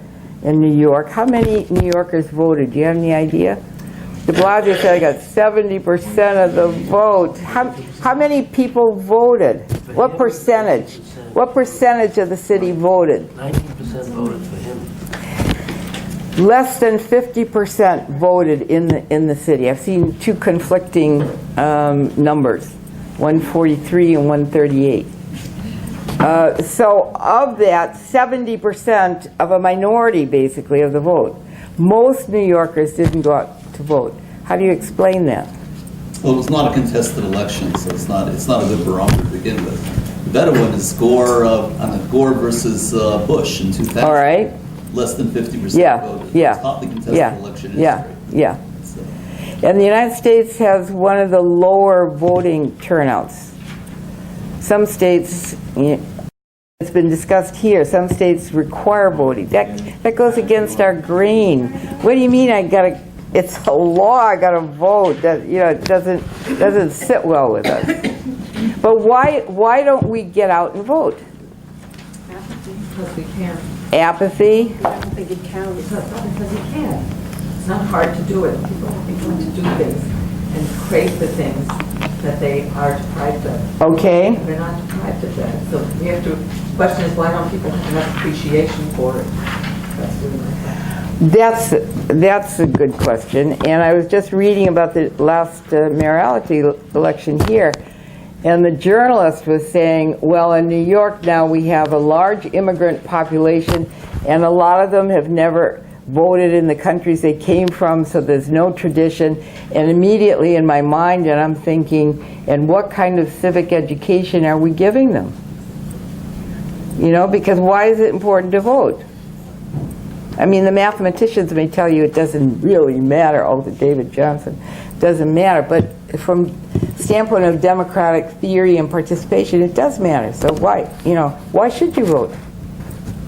in New York, how many New Yorkers voted? Do you have any idea? De Blasio said I got 70% of the vote. How many people voted? What percentage? What percentage of the city voted? 19% voted for him. Less than 50% voted in the city. I've seen two conflicting numbers, 143 and 138. So of that, 70% of a minority, basically, of the vote. Most New Yorkers didn't go out to vote. How do you explain that? Well, it was not a contested election, so it's not a good barometer to begin with. The better one is Gore versus Bush in 2000. All right. Less than 50% voted. Yeah. It's hotly contested election in history. Yeah. So. And the United States has one of the lower voting turnouts. Some states, it's been discussed here, some states require voting. That goes against our grain. What do you mean it's a law, I gotta vote? That, it doesn't sit well with us. But why don't we get out and vote? Because we can't. Apathy? I don't think it counts. Because you can't. It's not hard to do it. People have been going to do things and crave the things that they are deprived of. Okay. And they're not deprived of that. So we have to, the question is, why don't people have enough appreciation for it? That's really my question. That's a good question. And I was just reading about the last mayoralty election here, and the journalist was saying, well, in New York now we have a large immigrant population, and a lot of them have never voted in the countries they came from, so there's no tradition. And immediately in my mind, and I'm thinking, and what kind of civic education are we giving them? Because why is it important to vote? I mean, the mathematicians may tell you it doesn't really matter. Oh, the David Johnson doesn't matter. But from standpoint of democratic theory and participation, it does matter. So why should you vote?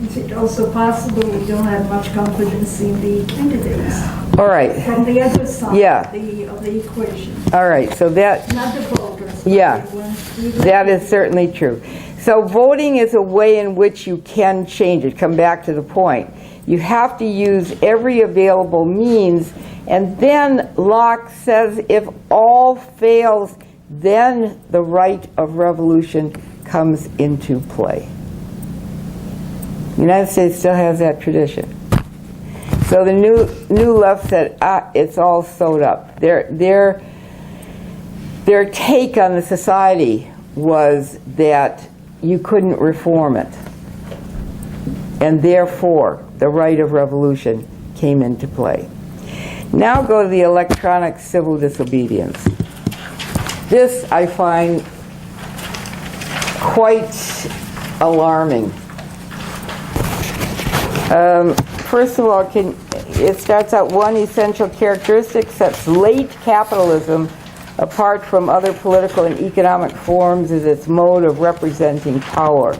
Is it also possible we don't have much confidence in the candidates? All right. From the other side of the equation. All right, so that... Not the voters. Yeah, that is certainly true. So voting is a way in which you can change it. Come back to the point. You have to use every available means, And then Locke says if all fails, then the right of revolution comes into play. The United States still has that tradition. So the new left said, it's all sewed up. Their take on the society was that you couldn't reform it. And therefore, the right of revolution came into play. Now go to the electronic civil disobedience. This I find quite alarming. First of all, it starts out, one essential characteristic sets late capitalism apart from other political and economic forms is its mode of representing power.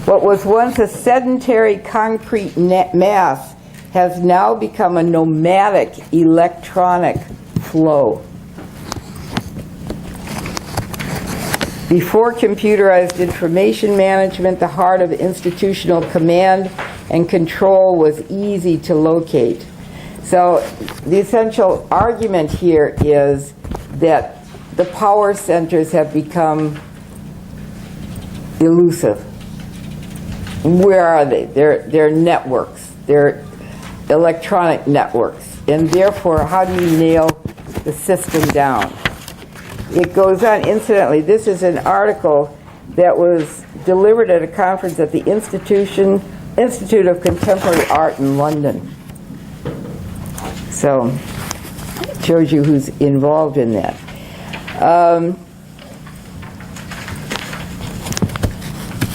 What was once a sedentary concrete mass has now become a nomadic electronic flow. Before computerized information management, the heart of institutional command and control was easy to locate. So the essential argument here is that the power centers have become elusive. Where are they? They're networks. They're electronic networks. And therefore, how do you nail the system down? It goes on, incidentally, this is an article that was delivered at a conference at the Institute of Contemporary Art in London. So, it shows you who's involved in that.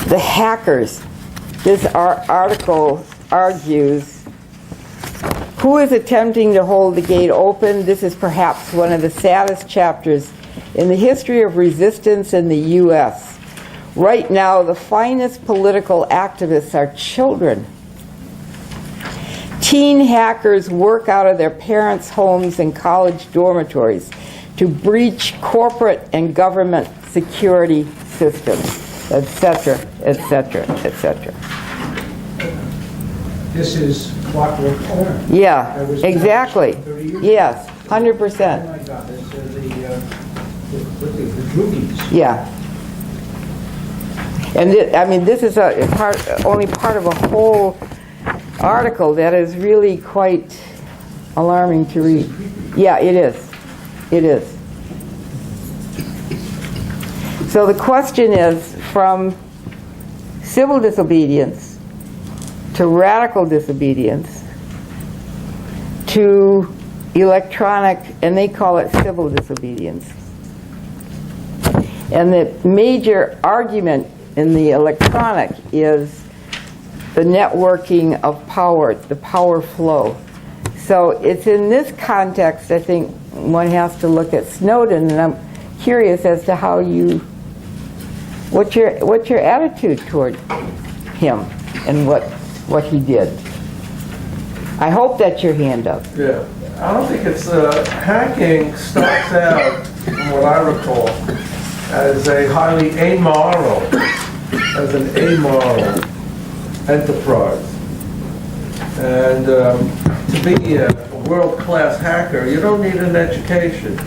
The hackers. This article argues, who is attempting to hold the gate open? This is perhaps one of the saddest chapters in the history of resistance in the U.S. Right now, the finest political activists are children. Teen hackers work out of their parents' homes and college dormitories to breach corporate and government security systems, etc., etc., etc. This is Clockwork Orange. Yeah, exactly. Yes, 100%. Oh my God, this is the droogies. Yeah. And this is only part of a whole article that is really quite alarming to read. Yeah, it is. It is. So the question is, from civil disobedience to radical disobedience to electronic, and they call it civil disobedience. And the major argument in the electronic is the networking of power, the power flow. So it's in this context, I think, one has to look at Snowden, and I'm curious as to how what's your attitude toward him and what he did. I hope that's your hand up. Yeah, I don't think it's hacking starts out, from what I recall, as a highly amoral enterprise. And to be a world-class hacker, you don't need an education.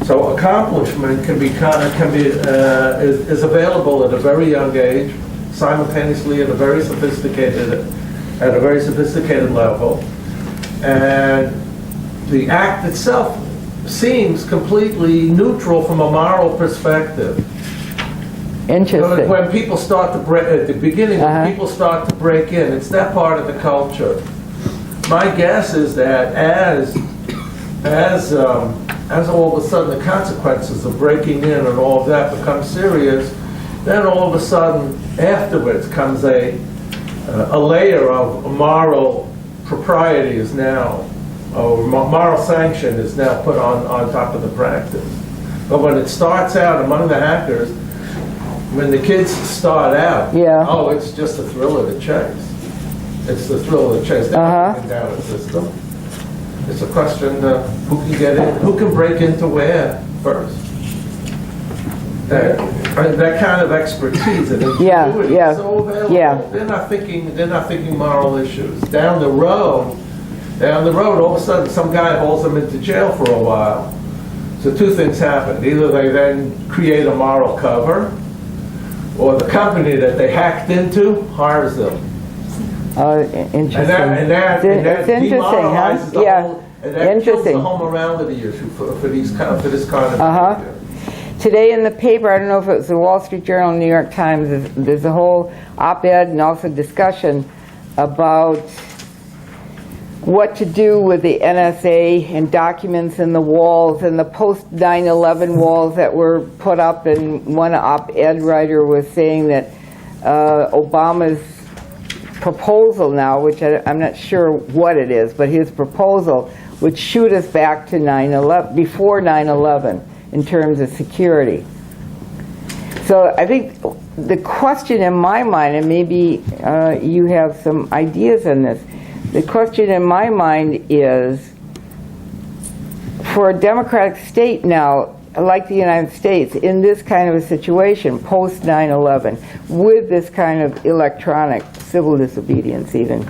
So accomplishment is available at a very young age, simultaneously at a very sophisticated level, and the act itself seems completely neutral from a moral perspective. Interesting. When people start to break, at the beginning, when people start to break in, it's that part of the culture. My guess is that as all of a sudden the consequences of breaking in and all of that become serious, then all of a sudden afterwards comes a layer of moral propriety is now, or moral sanction is now put on top of the practice. But when it starts out among the hackers, when the kids start out, oh, it's just a thrill of the chase. It's the thrill of the chase. They're not going down the system. It's a question of who can get in, who can break into where first. That kind of expertise and ingenuity is so available. They're not thinking moral issues. Down the road, Down the road, all of a sudden, some guy hauls them into jail for a while. So two things happen. Either they then create a moral cover, or the company that they hacked into hires them. Interesting. And that it's interesting, huh? demoralizes the Yeah. whole, and that kills the whole morality issue for this kind of behavior. Today in the paper, I don't know if it was the Wall Street Journal, New York Times, there's a whole op-ed and also discussion about what to do with the NSA and documents in the walls and the post 9/11 walls that were put up. And one op-ed writer was saying that Obama's proposal now, which I'm not sure what it is, but his proposal would shoot us back to 9/11, before 9/11 in terms of security. So I think the question in my mind, and maybe you have some ideas on this, the question in my mind is, for a democratic state now, like the United States, in this kind of a situation, post 9/11, with this kind of electronic civil disobedience even,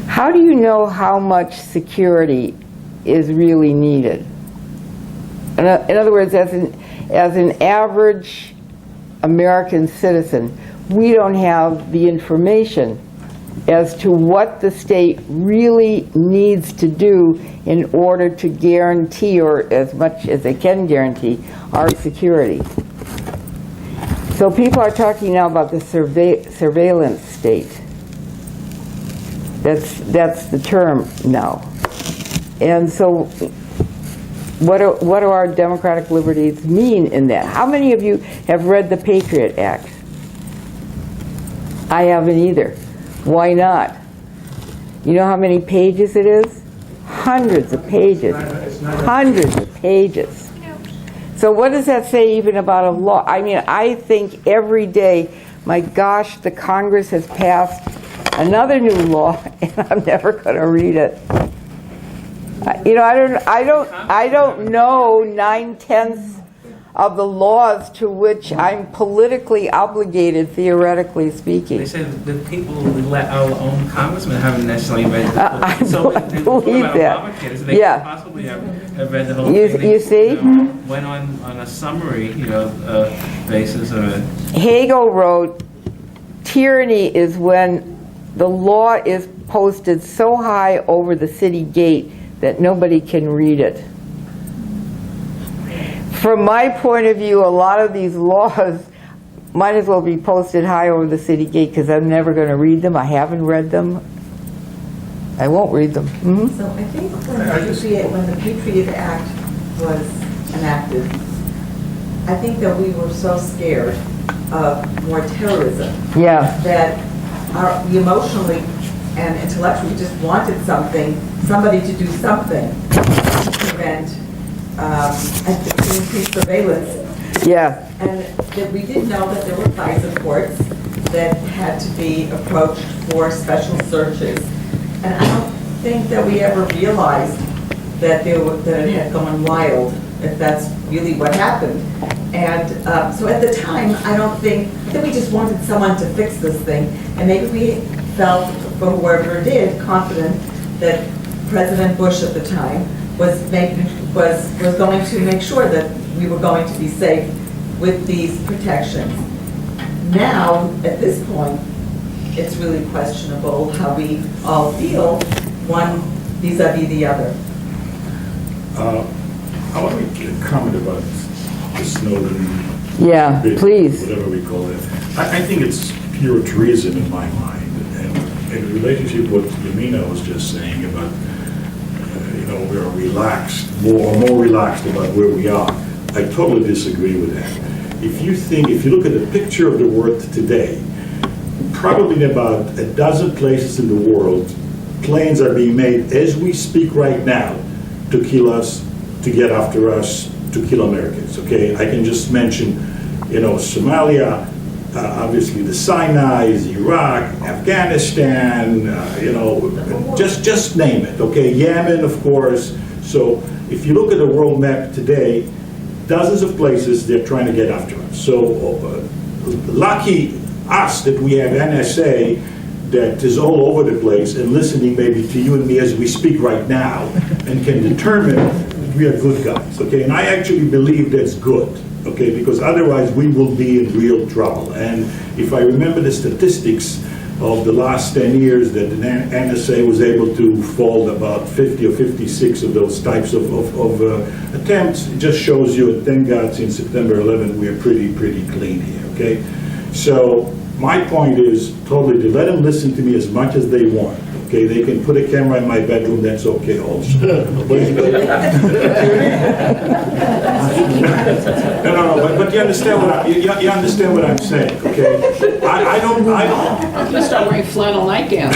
how do you know how much security is really needed? In other words, as an average American citizen, we don't have the information as to what the state really needs to do in order to guarantee, or as much as they can guarantee, our security. So people are talking now about the surveillance state. That's the term now. And so what do our democratic liberties mean in that? How many of you have read the Patriot Act? I haven't either. Why not? You know how many pages it is? Hundreds of pages. Hundreds of pages. So what does that say even about a law? I mean, I think every day, my gosh, the Congress has passed another new law, and I'm never going to read it. You know, I don't know 9/10 of the laws to which I'm politically obligated, theoretically speaking. They say that the people who let our own congressmen haven't necessarily read the whole I believe that. They Yeah. possibly have read the whole You thing. They, see? Went on a summary, basis of it. Hegel wrote, tyranny is when the law is posted so high over the city gate that nobody can read it. From my point of view, a lot of these laws might as well be posted high over the city gate, because I'm never going to read them. I haven't read them. I won't read them. Mm-hmm. So I think when the Patriot Act was enacted, I think that we were so scared of more terrorism that we emotionally and intellectually just wanted somebody to do something to prevent and to increase surveillance. Yeah. And that we did know that there were FISA courts that had to be approached for special searches. And I don't think that we ever realized that it had gone wild, if that's really what happened. And so at the time, I think we just wanted someone to fix this thing. And maybe we felt, for whoever did, confident that President Bush at the time was going to make sure that we were going to be safe with these protections. Now, at this point, it's really questionable how we all feel, one vis-a-vis the other. I want to make a comment about the Snowden bit, please. Whatever we call it. I think it's pure treason in my mind. And in relationship with what Yamina was just saying about, we are relaxed, more relaxed about where we are. I totally disagree with that. If you look at the picture of the world today, probably in about a dozen places in the world, planes are being made as we speak right now to kill us, to get after us, to kill Americans, okay? I can just mention, Somalia, obviously the Sinai's, Iraq, Afghanistan, just name it, okay? Yemen, of course. So if you look at the world map today, dozens of places they're trying to get after us. So lucky us that we have NSA that is all over the place and listening maybe to you and me as we speak right now and can determine that we are good guys, okay? And I actually believe that's good, okay? Because otherwise we will be in real trouble. And if I remember the statistics of the last 10 years, that the NSA was able to fold about 50 or 56 of those types of attempts, it just shows you, and thank God since September 11th, we are pretty clean here, okay? So my point is totally to let them listen to me as much as they want. Okay, they can put a camera in my bedroom, that's okay also. No, but you understand what you understand what I'm saying, okay? I don't. I'm gonna start wearing flannel nightgowns.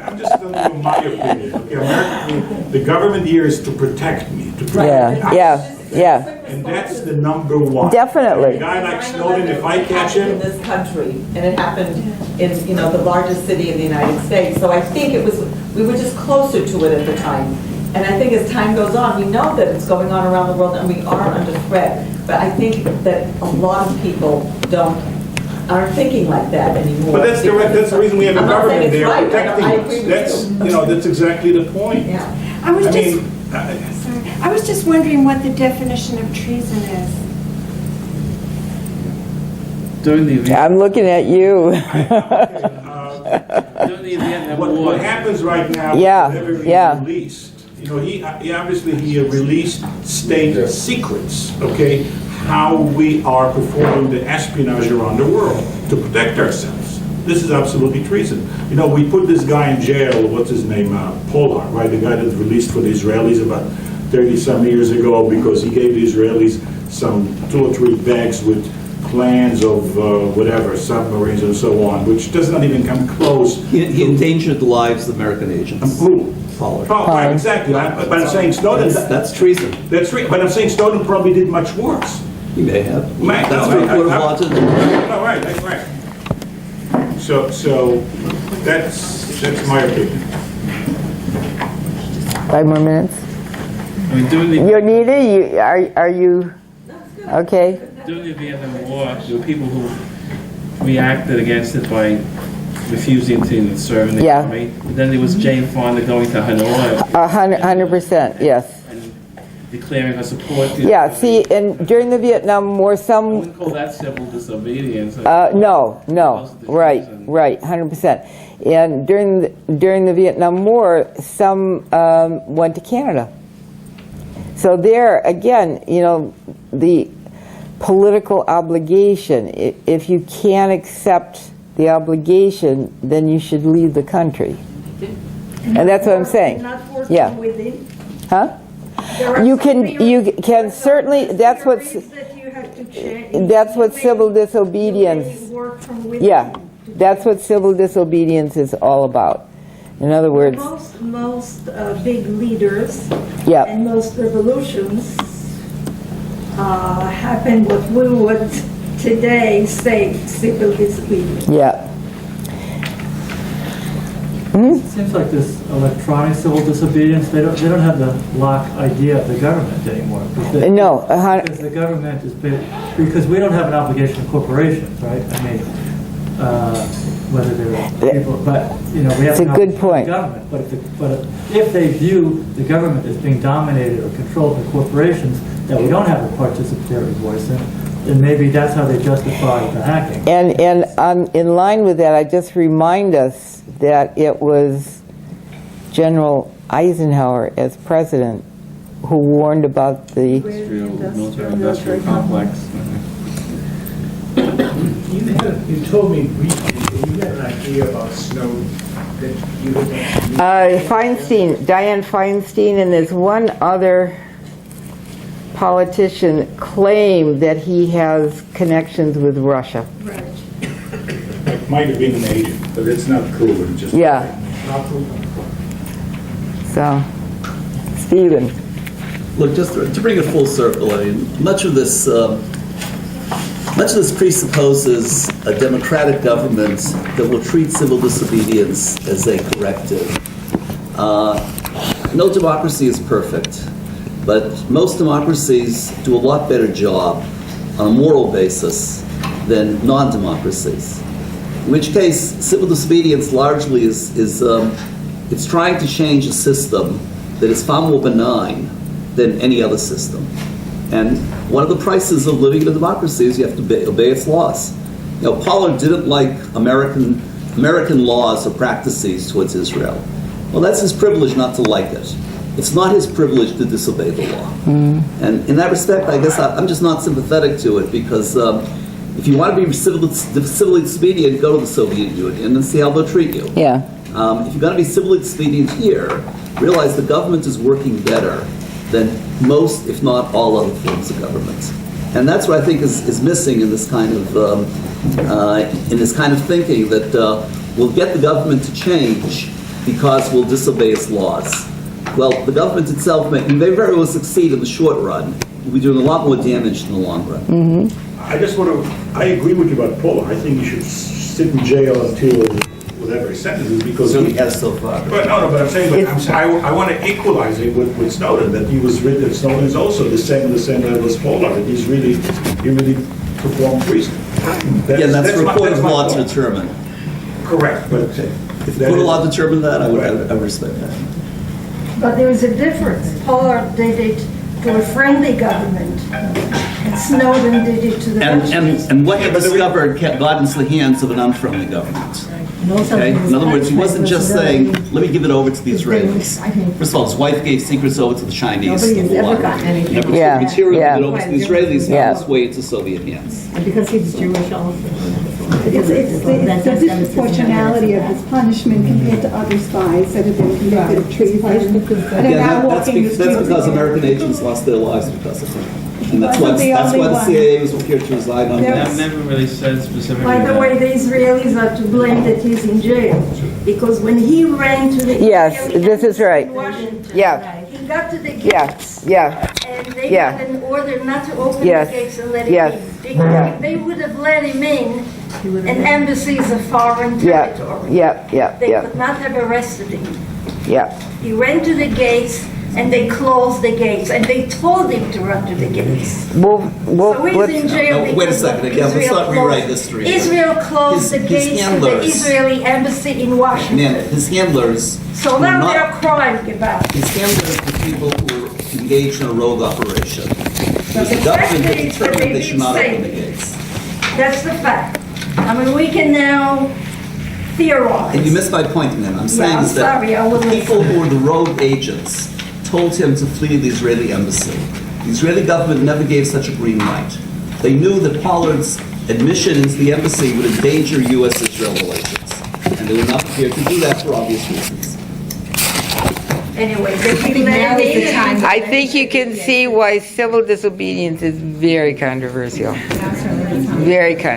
I'm just telling you my opinion, okay? American, the government here is to protect me, to protect me. Yeah. And that's the number one. Definitely. A guy like Snowden, if I catch him... in this country, and it happened in, the largest city in the United States. So I think we were just closer to it at the time. And I think as time goes on, we know that it's going on around the world and we are under threat. But I think that a lot of people aren't thinking like that anymore. But that's the reason we have a government there right. protecting us. That's exactly the point. Yeah. I was just wondering what the definition of treason is. I'm looking at you. What happens right now? Yeah. Released. He obviously released state secrets. Okay, how we are performing the espionage around the world to protect ourselves. This is absolutely treason. We put this guy in jail. What's his name? Pollard, right? The guy that was released for the Israelis about 30-some years ago because he gave the Israelis some 2 or 3 bags with plans of whatever, submarines and so on, which does not even come close. He endangered the lives of American agents. Who? Pollard. Oh, right, exactly. But I'm saying Snowden... That's treason. That's right. But I'm saying Snowden probably did much worse. He may have. That's what a court of law to do. Right. So that's my opinion. 5 more minutes. You need it? Are you okay? During the Vietnam War, there were people who reacted against it by refusing to serve in the army. And then there was Jane Fonda going to Hanoi. 100%, yes. And declaring her support. Yeah, see, and during the Vietnam War, I wouldn't call that civil disobedience. No, right, 100%. And during the Vietnam War, some went to Canada. So there, again, the political obligation, if you can't accept the obligation, then you should leave the country. And that's what I'm saying. Yeah. Huh? You can certainly, that's what civil disobedience, yeah, that's what civil disobedience is all about. In other words, most big leaders and most revolutions happen what we would today say civil disobedience. Yeah. It seems like this electronic civil disobedience, they don't have the lock idea of the government anymore. Because the government is because we don't have an obligation to corporations, right? I mean, whether they're people, but we have an obligation to the government. But if they view the government as being dominated or controlled by corporations that we don't have a participatory voice in, then maybe that's how they justify the hacking. And in line with that, I just remind us that it was General Eisenhower as president who warned about the military-industrial complex. You told me briefly that you had an idea about Snowden. Dianne Feinstein, and there's one other politician claim that he has connections with Russia. Right. It might have been an agent, but it's not proven. Just not proven. So, Stephen. Look, just to bring it full circle, I mean, much of this presupposes a democratic government that will treat civil disobedience as a corrective. No democracy is perfect, but most democracies do a lot better job on a moral basis than non-democracies. In which case, civil disobedience largely is it's trying to change a system that is far more benign than any other system. And one of the prices of living in a democracy is you have to obey its laws. You know, Pollard didn't like American laws or practices towards Israel. Well, that's his privilege not to like it. It's not his privilege to disobey the law. And in that respect, I guess I'm just not sympathetic to it, because if you want to be civilly disobedient, go to the Soviet Union and see how they'll treat you. Yeah. If you're going to be civilly disobedient here, realize the government is working better than most, if not all, other forms of government. And that's what I think is missing in this kind of thinking, that we'll get the government to change because we'll disobey its laws. Well, the government itself may very well succeed in the short run. We'll be doing a lot more damage in the long run. I agree with you about Pollard. I think he should sit in jail until whatever his sentence is, because So he has so far. But I'm saying, I want to equalize it with Snowden, that he was really, that Snowden is also the same level as Pollard, that he really performed reason. That's for a court of law to determine. Correct, but If the court of law determined that, I would respect that. But there is a difference. Pollard did it to a friendly government, and Snowden did it to the Russians. And what he discovered got into the hands of an unfriendly government. Okay? In other words, he wasn't just saying, let me give it over to the Israelis. First of all, his wife gave secrets over to the Chinese. Nobody's ever gotten anything. Never Yeah, took material, yeah. give it over to the Israelis, Yeah. found its way into Soviet hands. And because he's Jewish also. It's the disproportionality of his punishment compared to other spies that have been convicted of treason. And Yeah, now that's walking the streets because again. American agents lost their lives because of it. And that's why Wasn't the only the one. CIA was here to reside on There That was- never really said specifically. By the that. way, the Israelis are to blame that he's in jail, because when he ran to the Yes, Israeli this is right. embassy in Washington, Yeah. he got to the Yeah, gates, yeah, and they Yeah. got an order not to open Yes. the gates and let him Yes. in. Yeah. If they would have let him in, an embassy is a foreign yeah, territory. yeah, yeah, They yeah, could not have arrested him. yeah. He ran to the gates, and they closed the gates, and they told him to run to the gates. So So he's in jail. No, wait a because second, again, let's Israel not rewrite closed- history. Israel closed the His gates to the handlers- Israeli embassy in Washington. Man, his handlers So were now not- they're crying about it. His handlers were people who were engaged in a rogue operation. It was the The government fact that is that determined they they should did not say open the it. gates. That's the fact. I mean, we can now theorize. And you missed my point, man. I'm saying I'm is that sorry, I the wasn't- people who were the rogue agents told him to flee the Israeli embassy. The Israeli government never gave such a green light. They knew that Pollard's admission into the embassy would endanger U.S.-Israel relations, and they were not prepared to do that for obvious reasons. Anyway, they can let him in. I think you can see why civil disobedience is very controversial. Very controversial.